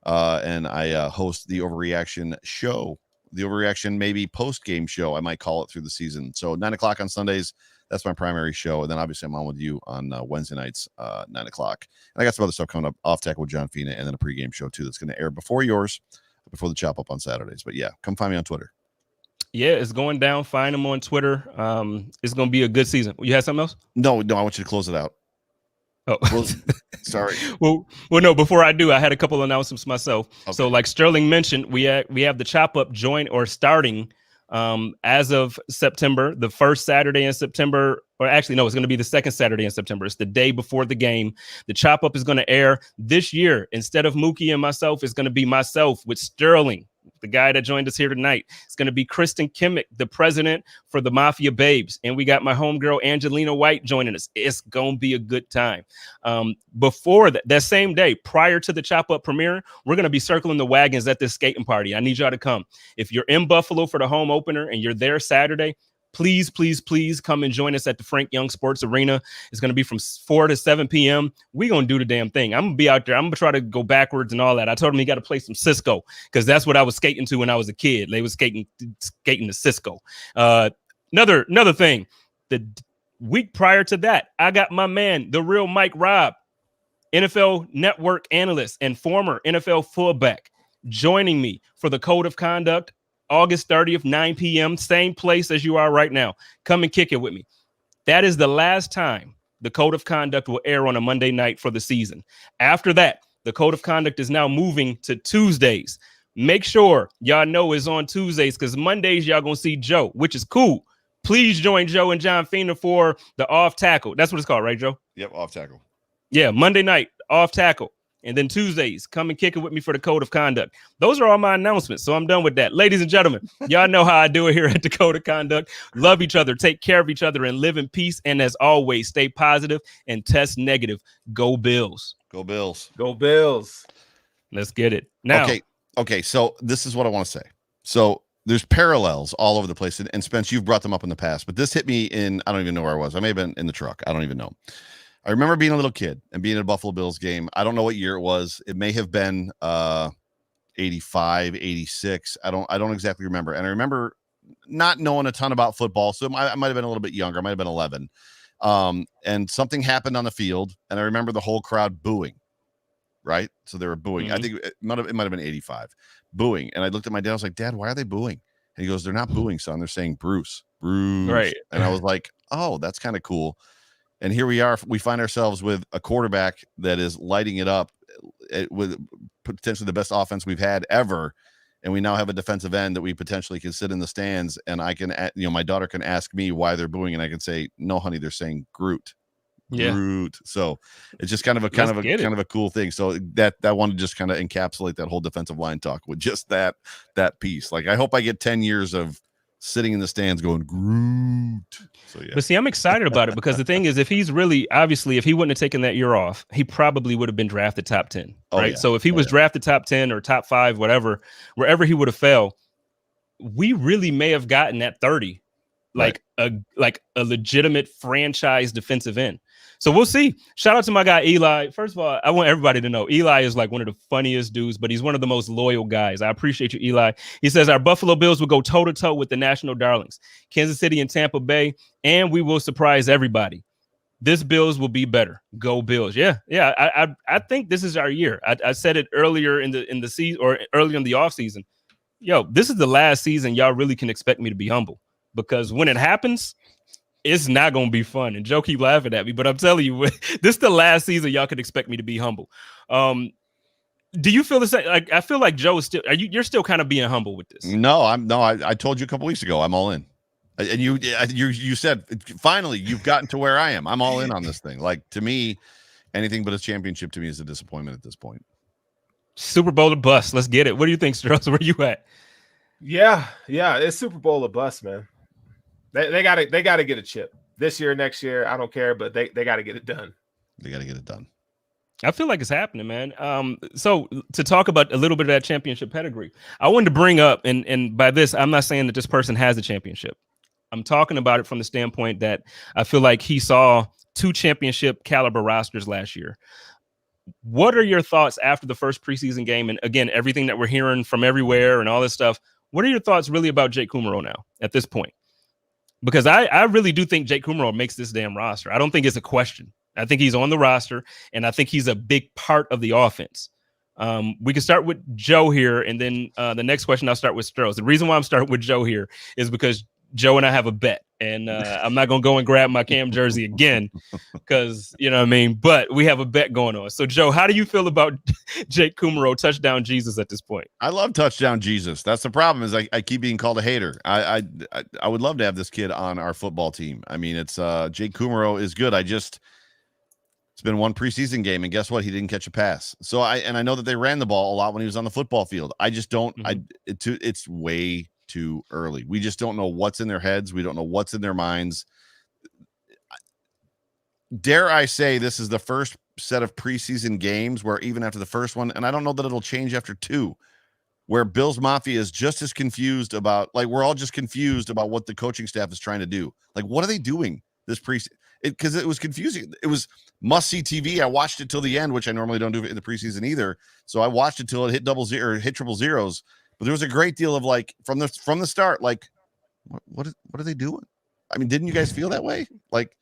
Speaker 3: and I host the Overreaction show, the Overreaction maybe post game show. I might call it through the season. So 9:00 on Sundays. That's my primary show. And then obviously I'm on with you on Wednesday nights, 9:00. And I got some other stuff coming up, Off Tackle with John Fina, and then a pregame show too that's going to air before yours, before the chop up on Saturdays. But yeah, come find me on Twitter.
Speaker 1: Yeah, it's going down. Find them on Twitter. It's going to be a good season. You had something else?
Speaker 3: No, I want you to close it out.
Speaker 1: Oh,
Speaker 3: well, sorry.
Speaker 1: Well, no. Before I do, I had a couple of announcements myself. Okay. So, like Sterling mentioned, we have the chop up starting as of September, the first Saturday in September, or actually, no, it's going to be the second Saturday in September. It's the day before the game. The chop up is going to air this year. Instead of Mookie and myself, it's going to be myself with Sterling, the guy that joined us here tonight. It's going to be Kristen Kimmick, the president for the Mafia Babes. And we got my homegirl, Angelina White, joining us. It's going to be a good time. Before that same day, prior to the chop up premiere, we're going to be circling the wagons at this skating party. I need y'all to come. If you're in Buffalo for the home opener and you're there Saturday, please come and join us at the Frank Young Sports Arena. It's going to be from 4 to 7 p.m. We're going to do the damn thing. I'm going to be out there. I'm going to try to go backwards and all that. I told him he got to play some Cisco because that's what I was skating to when I was a kid. They was skating to Cisco. Another thing, the week prior to that, I got my man, the real Mike Robb, NFL Network analyst and former NFL fullback, joining me for the Code of Conduct, August 30th, 9 p.m., same place as you are right now. Come and kick it with me. That is the last time the Code of Conduct will air on a Monday night for the season. After that, the Code of Conduct is now moving to Tuesdays. Make sure y'all know it's on Tuesdays because Mondays y'all going to see Joe, which is cool. Please join Joe and John Fina for the Off Tackle. That's what it's called, right, Joe?
Speaker 3: Yep, Off Tackle.
Speaker 1: Yeah, Monday night, Off Tackle. And then Tuesdays, come and kick it with me for the Code of Conduct. Those are all my announcements, so I'm done with that. Ladies and gentlemen, y'all know how I do it here at the Code of Conduct. Love each other, take care of each other, and live in peace. And as always, stay positive and test negative. Go Bills.
Speaker 3: Go Bills.
Speaker 2: Go Bills.
Speaker 1: Let's get it. Now,
Speaker 3: Okay, so this is what I want to say. So there's parallels all over the place. And Spence, you've brought them up in the past, but this hit me in, I don't even know where I was. I may have been in the truck. I don't even know. I remember being a little kid and being at a Buffalo Bills game. I don't know what year it was. It may have been 85, 86. I don't exactly remember. And I remember not knowing a ton about football. So I might have been a little bit younger. I might have been 11. And something happened on the field. And I remember the whole crowd booing. Right. So they were booing.
Speaker 1: Mm-hmm.
Speaker 3: I think it might have been 85 booing. And I looked at my dad. I was like, Dad, why are they booing? And he goes, they're not booing, son. They're saying Bruce.
Speaker 1: Right.
Speaker 3: And I was like, oh, that's kind of cool. And here we are. We find ourselves with a quarterback that is lighting it up with potentially the best offense we've had ever. And we now have a defensive end that we potentially can sit in the stands. And I can, my daughter can ask me why they're booing. And I can say, no, honey, they're saying Groot.
Speaker 1: Yeah.
Speaker 3: Groot. So it's just kind of a cool thing. So that one to just kind of encapsulate that whole defensive line talk with just that piece. Like, I hope I get 10 years of sitting in the stands going Groot. So yeah.
Speaker 1: But see, I'm excited about it because the thing is, if he's really, obviously, if he wouldn't have taken that year off, he probably would have been drafted top 10. Right.
Speaker 3: Yeah.
Speaker 1: So if he was drafted top 10 or top 5, whatever, wherever he would have fell, we really may have gotten at 30, like a legitimate franchise defensive end. So we'll see. Shout out to my guy, Eli. First of all, I want everybody to know Eli is like one of the funniest dudes, but he's one of the most loyal guys. I appreciate you, Eli. He says our Buffalo Bills will go toe to toe with the National Darlings, Kansas City and Tampa Bay, and we will surprise everybody. This Bills will be better. Go Bills. Yeah. I think this is our year. I said it earlier in the season or earlier in the offseason. Yo, this is the last season y'all really can expect me to be humble, because when it happens, it's not going to be fun. And Joe keep laughing at me, but I'm telling you, this is the last season y'all could expect me to be humble. Do you feel the same? Like, I feel like Joe is still, you're still kind of being humble with this.
Speaker 3: No, I told you a couple weeks ago, I'm all in. And you said, finally, you've gotten to where I am. I'm all in on this thing. Like, to me, anything but a championship to me is a disappointment at this point.
Speaker 1: Super Bowl or bust. Let's get it. What do you think, Strauss? Where you at?
Speaker 2: Yeah. It's Super Bowl or bust, man. They got to get a chip this year, next year. I don't care, but they got to get it done.
Speaker 3: They got to get it done.
Speaker 1: I feel like it's happening, man. So to talk about a little bit of that championship pedigree, I wanted to bring up, and by this, I'm not saying that this person has a championship. I'm talking about it from the standpoint that I feel like he saw 2 championship caliber rosters last year. What are your thoughts after the first preseason game? And again, everything that we're hearing from everywhere and all this stuff. What are your thoughts really about Jake Kumerow now at this point? Because I really do think Jake Kumerow makes this damn roster. I don't think it's a question. I think he's on the roster, and I think he's a big part of the offense. We can start with Joe here, and then the next question I'll start with Strauss. The reason why I'm starting with Joe here is because Joe and I have a bet, and I'm not going to go and grab my Cam jersey again because, you know what I mean? But we have a bet going on. So, Joe, how do you feel about Jake Kumerow, touchdown Jesus, at this point?
Speaker 3: I love touchdown Jesus. That's the problem, is I keep being called a hater. I would love to have this kid on our football team. I mean, it's Jake Kumerow is good. It's been one preseason game, and guess what? He didn't catch a pass. So I know that they ran the ball a lot when he was on the football field. I just don't. It's way too early. We just don't know what's in their heads. We don't know what's in their minds. Dare I say this is the first set of preseason games where even after the first one, and I don't know that it'll change after 2, where Bills Mafia is just as confused about, like, we're all just confused about what the coaching staff is trying to do. Like, what are they doing this preseason? Because it was confusing. It was must-see TV. I watched it till the end, which I normally don't do in the preseason either. So I watched it till it hit triple zeros. But there was a great deal of, like, from the start, like, what are they doing? I mean, didn't you guys feel that way? Like,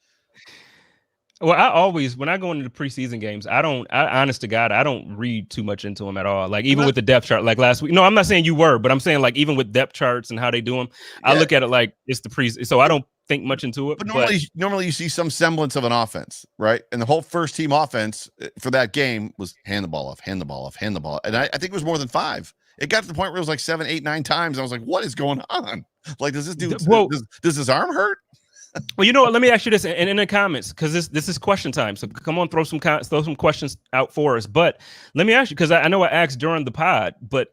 Speaker 1: well, I always, when I go into the preseason games, honest to God, I don't read too much into them at all. Like, even with the depth chart, like last week. No, I'm not saying you were, but I'm saying, like, even with depth charts and how they do them, I look at it like it's the preseason. So I don't think much into it.
Speaker 3: But normally you see some semblance of an offense, right? And the whole first team offense for that game was hand the ball off, hand the ball off, hand the ball. And I think it was more than 5. It got to the point where it was like 7, 8, 9 times. I was like, what is going on? Like, does this dude, does his arm hurt?
Speaker 1: Well, you know what? Let me ask you this, and in the comments, because this is question time. So come on, throw some questions out for us. But let me ask you, because I know I asked during the pod, but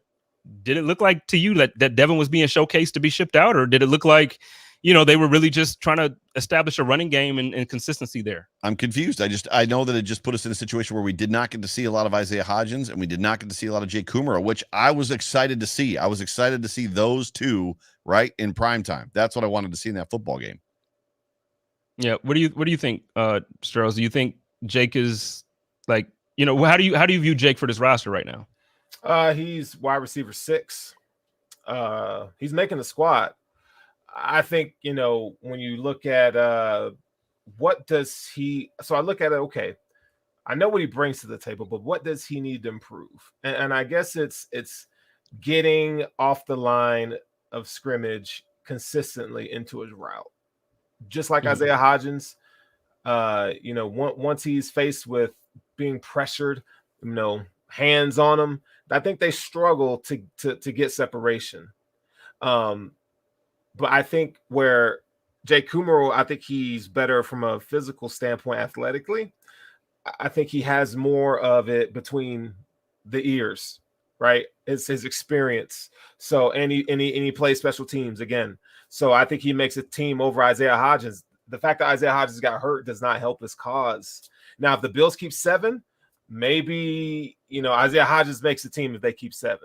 Speaker 1: did it look like to you that Devin was being showcased to be shipped out, or did it look like, they were really just trying to establish a running game and consistency there? I'm
Speaker 3: confused. I know that it just put us in a situation where we did not get to see a lot of Isaiah Hodgins, and we did not get to see a lot of Jake Kumerow, which I was excited to see. I was excited to see those two right in prime time. That's what I wanted to see in that football game.
Speaker 1: Yeah. What do you think, Strauss? Do you think Jake is, like, how do you view Jake for this roster right now?
Speaker 2: He's wide receiver 6. He's making the squad. I think, when you look at what does he, so I look at it, okay, I know what he brings to the table, but what does he need to improve? And I guess it's getting off the line of scrimmage consistently into his route. Just like Isaiah Hodgins, once he's faced with being pressured, hands on him, I think they struggle to get separation. But I think where Jay Kumerow, I think he's better from a physical standpoint athletically. I think he has more of it between the ears, right? It's his experience. So and he plays special teams again. So I think he makes a team over Isaiah Hodgins. The fact that Isaiah Hodgins got hurt does not help his cause. Now, if the Bills keep 7, maybe Isaiah Hodgins makes the team if they keep 7.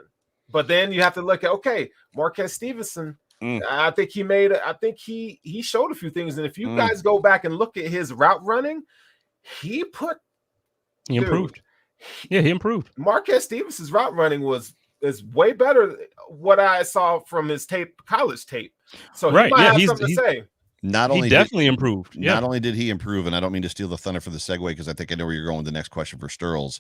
Speaker 2: But then you have to look at, okay, Marquez Stevenson. I think he showed a few things. And if you guys go back and look at his route running, he improved.
Speaker 1: Yeah, he improved.
Speaker 2: Marquez Stevenson's route running is way better what I saw from his college tape. So he might have something to say.
Speaker 1: He definitely improved. Yeah.
Speaker 3: Not only did he improve, and I don't mean to steal the thunder for the segue because I think I know where you're going with the next question for Sterles.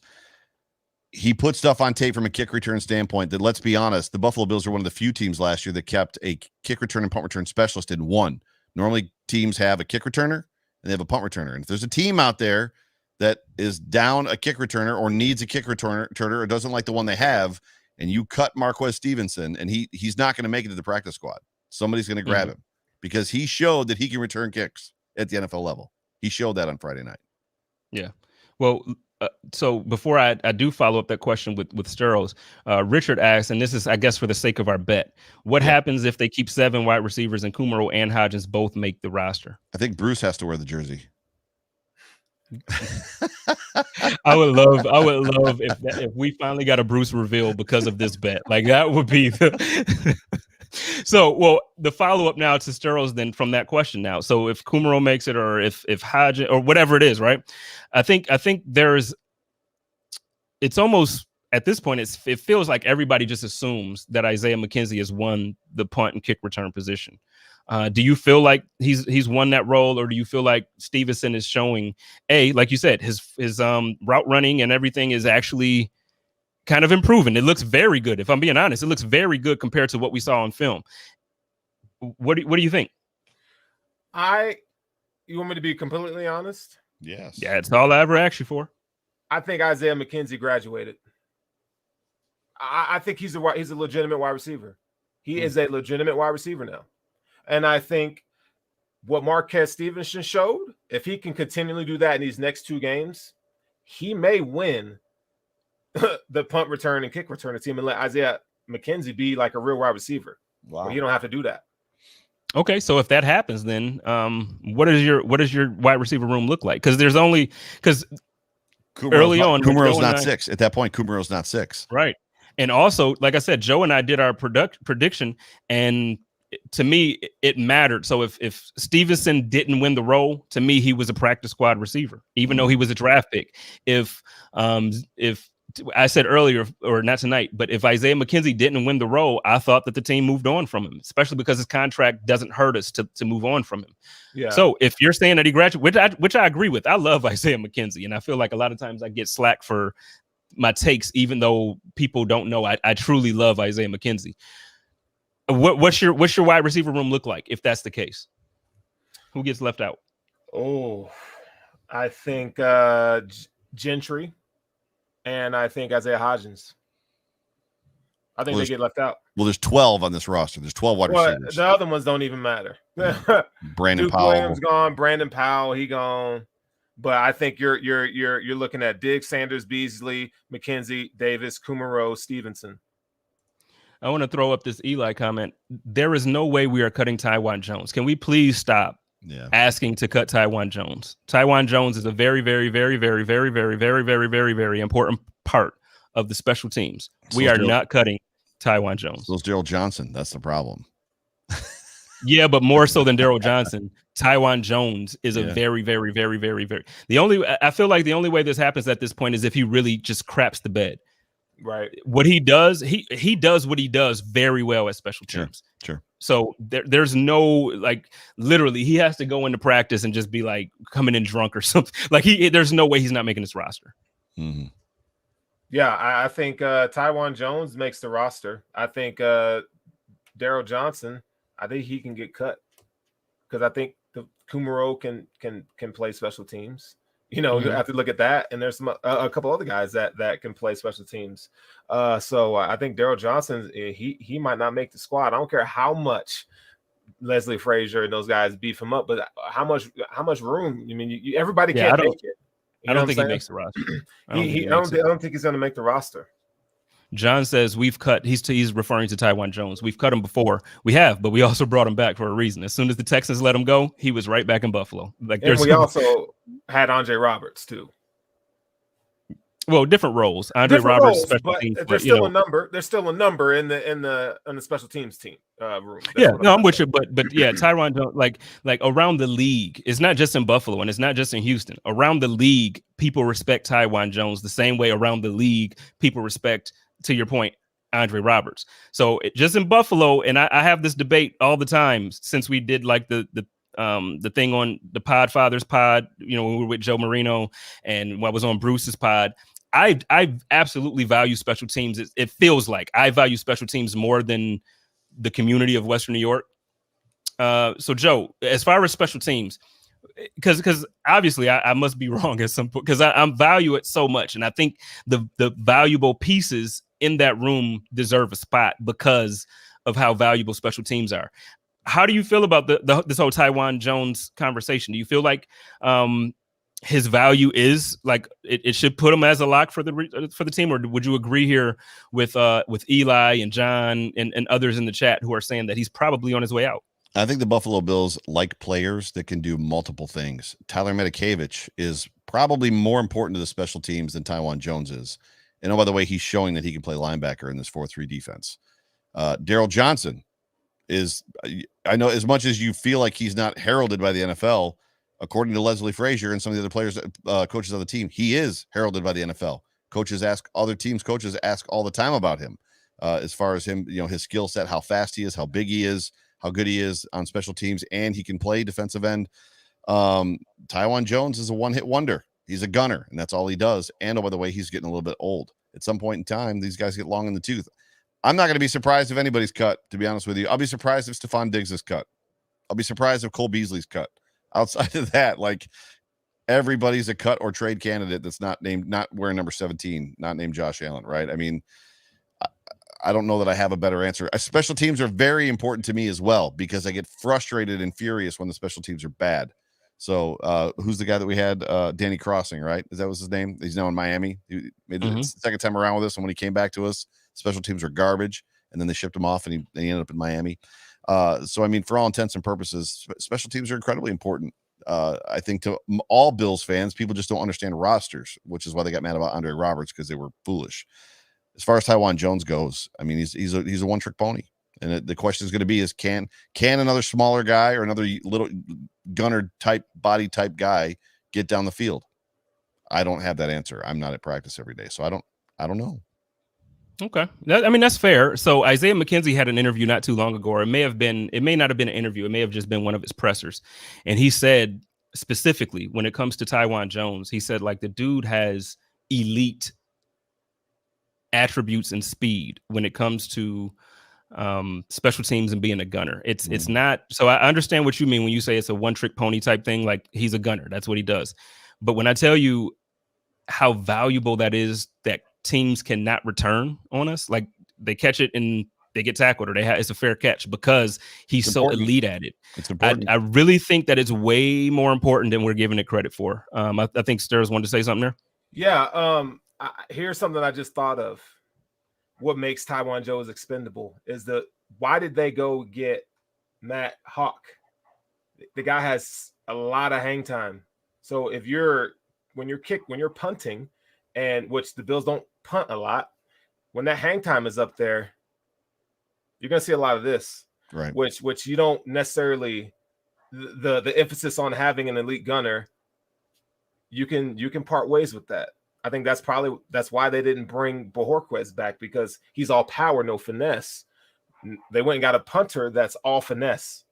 Speaker 3: He put stuff on tape from a kick return standpoint that, let's be honest, the Buffalo Bills are one of the few teams last year that kept a kick return and punt return specialist in one. Normally, teams have a kick returner and they have a punt returner. And if there's a team out there that is down a kick returner or needs a kick returner or doesn't like the one they have, and you cut Marquez Stevenson, and he's not going to make it to the practice squad, somebody's going to grab him because he showed that he can return kicks at the NFL level. He showed that on Friday night.
Speaker 1: Yeah. Well, so before I do follow up that question with Sterles, Richard asks, and this is, I guess, for the sake of our bet, what happens if they keep 7 wide receivers and Kumerow and Hodgins both make the roster?
Speaker 3: I think Bruce has to wear the jersey.
Speaker 1: I would love if we finally got a Bruce reveal because of this bet. Like that would be the the follow-up now to Sterles then from that question now. So if Kumerow makes it, or if Hodgins or whatever it is, right? I think it's almost at this point, it feels like everybody just assumes that Isaiah McKenzie has won the punt and kick return position. Do you feel like he's won that role, or do you feel like Stevenson is showing, like you said, his route running and everything is actually kind of improving? It looks very good. If I'm being honest, it looks very good compared to what we saw on film. What do you think?
Speaker 2: You want me to be completely honest?
Speaker 3: Yes.
Speaker 1: Yeah, it's all I ever asked you for.
Speaker 2: I think Isaiah McKenzie graduated. I think he's a legitimate wide receiver. He is a legitimate wide receiver now. And I think what Marquez Stevenson showed, if he can continually do that in these next 2 games, he may win the punt return and kick return team and let Isaiah McKenzie be like a real wide receiver. Wow. Where you don't have to do that.
Speaker 1: Okay, so if that happens, then what does your wide receiver room look like? Because early on,
Speaker 3: Kumerow's not 6. At that point, Kumerow's not 6.
Speaker 1: Right. And also, like I said, Joe and I did our prediction, and to me, it mattered. So if Stevenson didn't win the role, to me, he was a practice squad receiver, even though he was a draft pick. If I said earlier, or not tonight, but if Isaiah McKenzie didn't win the role, I thought that the team moved on from him, especially because his contract doesn't hurt us to move on from him. Yeah. So if you're saying that he graduated, which I agree with, I love Isaiah McKenzie, and I feel like a lot of times I get slack for my takes, even though people don't know I truly love Isaiah McKenzie. What's your wide receiver room look like if that's the case? Who gets left out?
Speaker 2: Oh, I think Gentry, and I think Isaiah Hodgins. I think they get left out.
Speaker 3: Well, there's 12 on this roster. There's 12 wide receivers.
Speaker 2: The other ones don't even matter.
Speaker 3: Brandon
Speaker 2: Duke
Speaker 3: Powell.
Speaker 2: Williams gone. Brandon Powell, he gone. But I think you're looking at Diggs, Sanders, Beasley, McKenzie, Davis, Kumerow, Stevenson.
Speaker 1: I want to throw up this Eli comment. There is no way we are cutting Taiwan Jones. Can we please stop asking to cut Taiwan Jones? Taiwan Jones is a very, very, very, very, very, very, very, very, very, very important part of the special teams. We are not cutting Taiwan Jones.
Speaker 3: So it's Daryl Johnson. That's the problem.
Speaker 1: Yeah, but more so than Daryl Johnson, Taiwan Jones is a very, very, very, very, very. I feel like the only way this happens at this point is if he really just craps the bed.
Speaker 2: Right.
Speaker 1: What he does, he does what he does very well at special teams.
Speaker 3: Sure.
Speaker 1: So there's no, like, literally he has to go into practice and just be like coming in drunk or something. Like there's no way he's not making this roster.
Speaker 3: Mm-hmm.
Speaker 2: Yeah, I think Taiwan Jones makes the roster. I think Daryl Johnson, I think he can get cut because I think the Kumaro can play special teams. You know, you have to look at that, and there's a couple other guys that can play special teams. So I think Daryl Johnson, he might not make the squad. I don't care how much Leslie Frazier and those guys beef him up, but how much room? I mean, everybody can't make it.
Speaker 1: I don't think he makes the roster.
Speaker 2: I don't think he's going to make the roster.
Speaker 1: John says we've cut. He's referring to Taiwan Jones. We've cut him before. We have, but we also brought him back for a reason. As soon as the Texans let him go, he was right back in Buffalo. Like,
Speaker 2: and we also had Andre Roberts too.
Speaker 1: Well, different roles. Andre Roberts, special teams,
Speaker 2: there's still a number. There's still a number in the special teams team room.
Speaker 1: I'm with you, but yeah, Taiwan Jones, like around the league, it's not just in Buffalo and it's not just in Houston. Around the league, people respect Taiwan Jones the same way around the league people respect, to your point, Andre Roberts. So just in Buffalo, and I have this debate all the time since we did like the thing on the Podfathers pod, you know, when we were with Joe Marino and when I was on Bruce's pod. I absolutely value special teams. It feels like I value special teams more than the community of Western New York. So Joe, as far as special teams, because obviously I must be wrong at some point because I value it so much, and I think the valuable pieces in that room deserve a spot because of how valuable special teams are. How do you feel about this whole Taiwan Jones conversation? Do you feel like his value is like it should put him as a lock for the team, or would you agree here with Eli and John and others in the chat who are saying that he's probably on his way out?
Speaker 3: I think the Buffalo Bills like players that can do multiple things. Tyler Medikevich is probably more important to the special teams than Taiwan Jones is. And oh, by the way, he's showing that he can play linebacker in this 4-3 defense. Daryl Johnson is, I know, as much as you feel like he's not heralded by the NFL, according to Leslie Frazier and some of the other players, coaches on the team, he is heralded by the NFL. Coaches ask all the time about him, as far as him, you know, his skill set, how fast he is, how big he is, how good he is on special teams, and he can play defensive end. Taiwan Jones is a one-hit wonder. He's a gunner, and that's all he does. And oh, by the way, he's getting a little bit old. At some point in time, these guys get long in the tooth. I'm not going to be surprised if anybody's cut, to be honest with you. I'll be surprised if Stephon Diggs is cut. I'll be surprised if Cole Beasley's cut. Outside of that, like, everybody's a cut or trade candidate that's not wearing number 17, not named Josh Allen, right? I mean, I don't know that I have a better answer. Special teams are very important to me as well because I get frustrated and furious when the special teams are bad. So who's the guy that we had? Danny Crossing, right? That was his name? He's now in Miami. He made the second time around with us, and when he came back to us, special teams were garbage, and then they shipped him off, and he ended up in Miami. So, I mean, for all intents and purposes, special teams are incredibly important. I think to all Bills fans, people just don't understand rosters, which is why they got mad about Andre Roberts because they were foolish. As far as Taiwan Jones goes, I mean, he's a one-trick pony. And the question is going to be is can another smaller guy or another little gunner type body type guy get down the field? I don't have that answer. I'm not at practice every day, so I don't know.
Speaker 1: Okay. I mean, that's fair. So Isaiah McKenzie had an interview not too long ago, or it may not have been an interview. It may have just been one of his pressers. And he said specifically when it comes to Taiwan Jones, he said like the dude has elite attributes and speed when it comes to special teams and being a gunner. It's not. So I understand what you mean when you say it's a one-trick pony type thing. Like he's a gunner. That's what he does. But when I tell you how valuable that is, that teams cannot return on us, like they catch it and they get tackled, or it's a fair catch because he's so elite at it.
Speaker 3: It's important.
Speaker 1: I really think that it's way more important than we're giving it credit for. I think Sturs wanted to say something there.
Speaker 2: Yeah. Here's something I just thought of. What makes Taiwan Jones expendable is why did they go get Matt Hawk? The guy has a lot of hang time. So when you're punting, and which the Bills don't punt a lot, when that hang time is up there, you're gonna see a lot of this.
Speaker 3: Right.
Speaker 2: Which you don't necessarily the emphasis on having an elite gunner, you can part ways with that. I think that's why they didn't bring Bojorquez back, because he's all power, no finesse. They went and got a punter that's all finesse,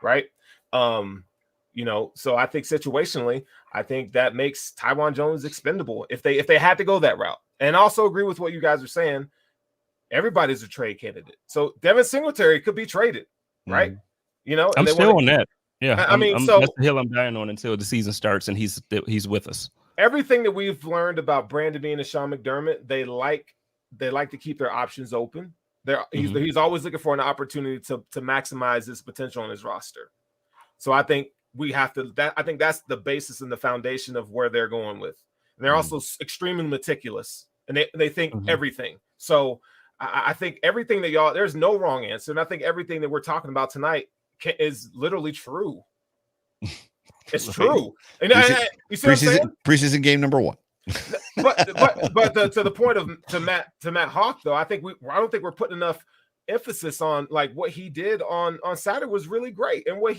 Speaker 2: right? You know, so I think situationally, I think that makes Tywan Jones expendable if they had to go that route. And I also agree with what you guys are saying. Everybody's a trade candidate. So Devin Singletary could be traded, right? You know,
Speaker 1: I'm still on that. Yeah,
Speaker 2: I mean,
Speaker 1: so that's the hill I'm dying on until the season starts and he's with us.
Speaker 2: Everything that we've learned about Brandon Beane and Sean McDermott, they like to keep their options open. He's always looking for an opportunity to maximize his potential on his roster. So I think I think that's the basis and the foundation of where they're going with. And they're also extremely meticulous, and they think everything. So I think everything that there's no wrong answer. And I think everything that we're talking about tonight is literally true. It's true. And you see what I'm saying?
Speaker 3: Preseason game number 1.
Speaker 2: but to the point of to Matt Hawk, though, I don't think we're putting enough emphasis on like what he did on Saturday was really great, and what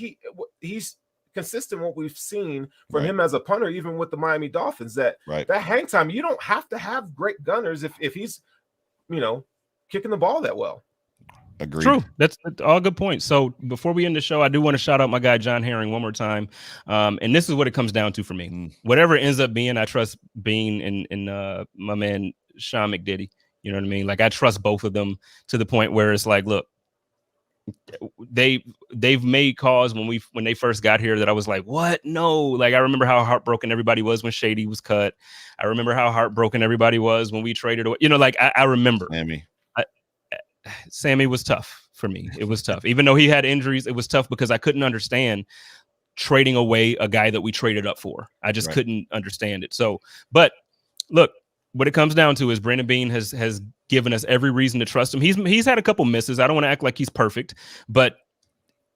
Speaker 2: he's consistent what we've seen from him as a punter, even with the Miami Dolphins. That hang time, you don't have to have great gunners if he's kicking the ball that well.
Speaker 3: Agreed.
Speaker 1: True. That's all good points. So before we end the show, I do want to shout out my guy John Herring one more time. And this is what it comes down to for me. Whatever it ends up being, I trust Bean and my man Sean McDiddy. You know what I mean? Like I trust both of them to the point where it's like, look, they've made calls when they first got here that I was like, what? No. Like I remember how heartbroken everybody was when Shady was cut. I remember how heartbroken everybody was when we traded away. Like I remember. Sammy was tough for me. It was tough. Even though he had injuries, it was tough because I couldn't understand trading away a guy that we traded up for. I just couldn't understand it. So, but look, what it comes down to is Brandon Beane has given us every reason to trust him. He's had a couple misses. I don't want to act like he's perfect, but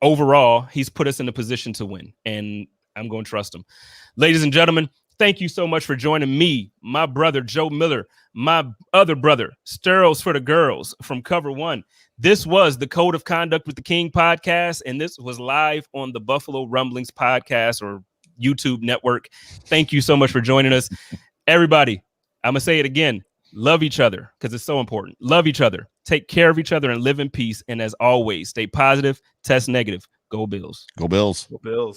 Speaker 1: overall, he's put us in a position to win, and I'm going to trust him. Ladies and gentlemen, thank you so much for joining me, my brother, Joe Miller, my other brother, Sterles for the Girls from Cover One. This was the Code of Conduct with the King podcast, and this was live on the Buffalo Rumblings podcast or YouTube network. Thank you so much for joining us. Everybody, I'm going to say it again. Love each other because it's so important. Love each other. Take care of each other and live in peace. And as always, stay positive, test negative. Go Bills.
Speaker 3: Go Bills.
Speaker 2: Go Bills.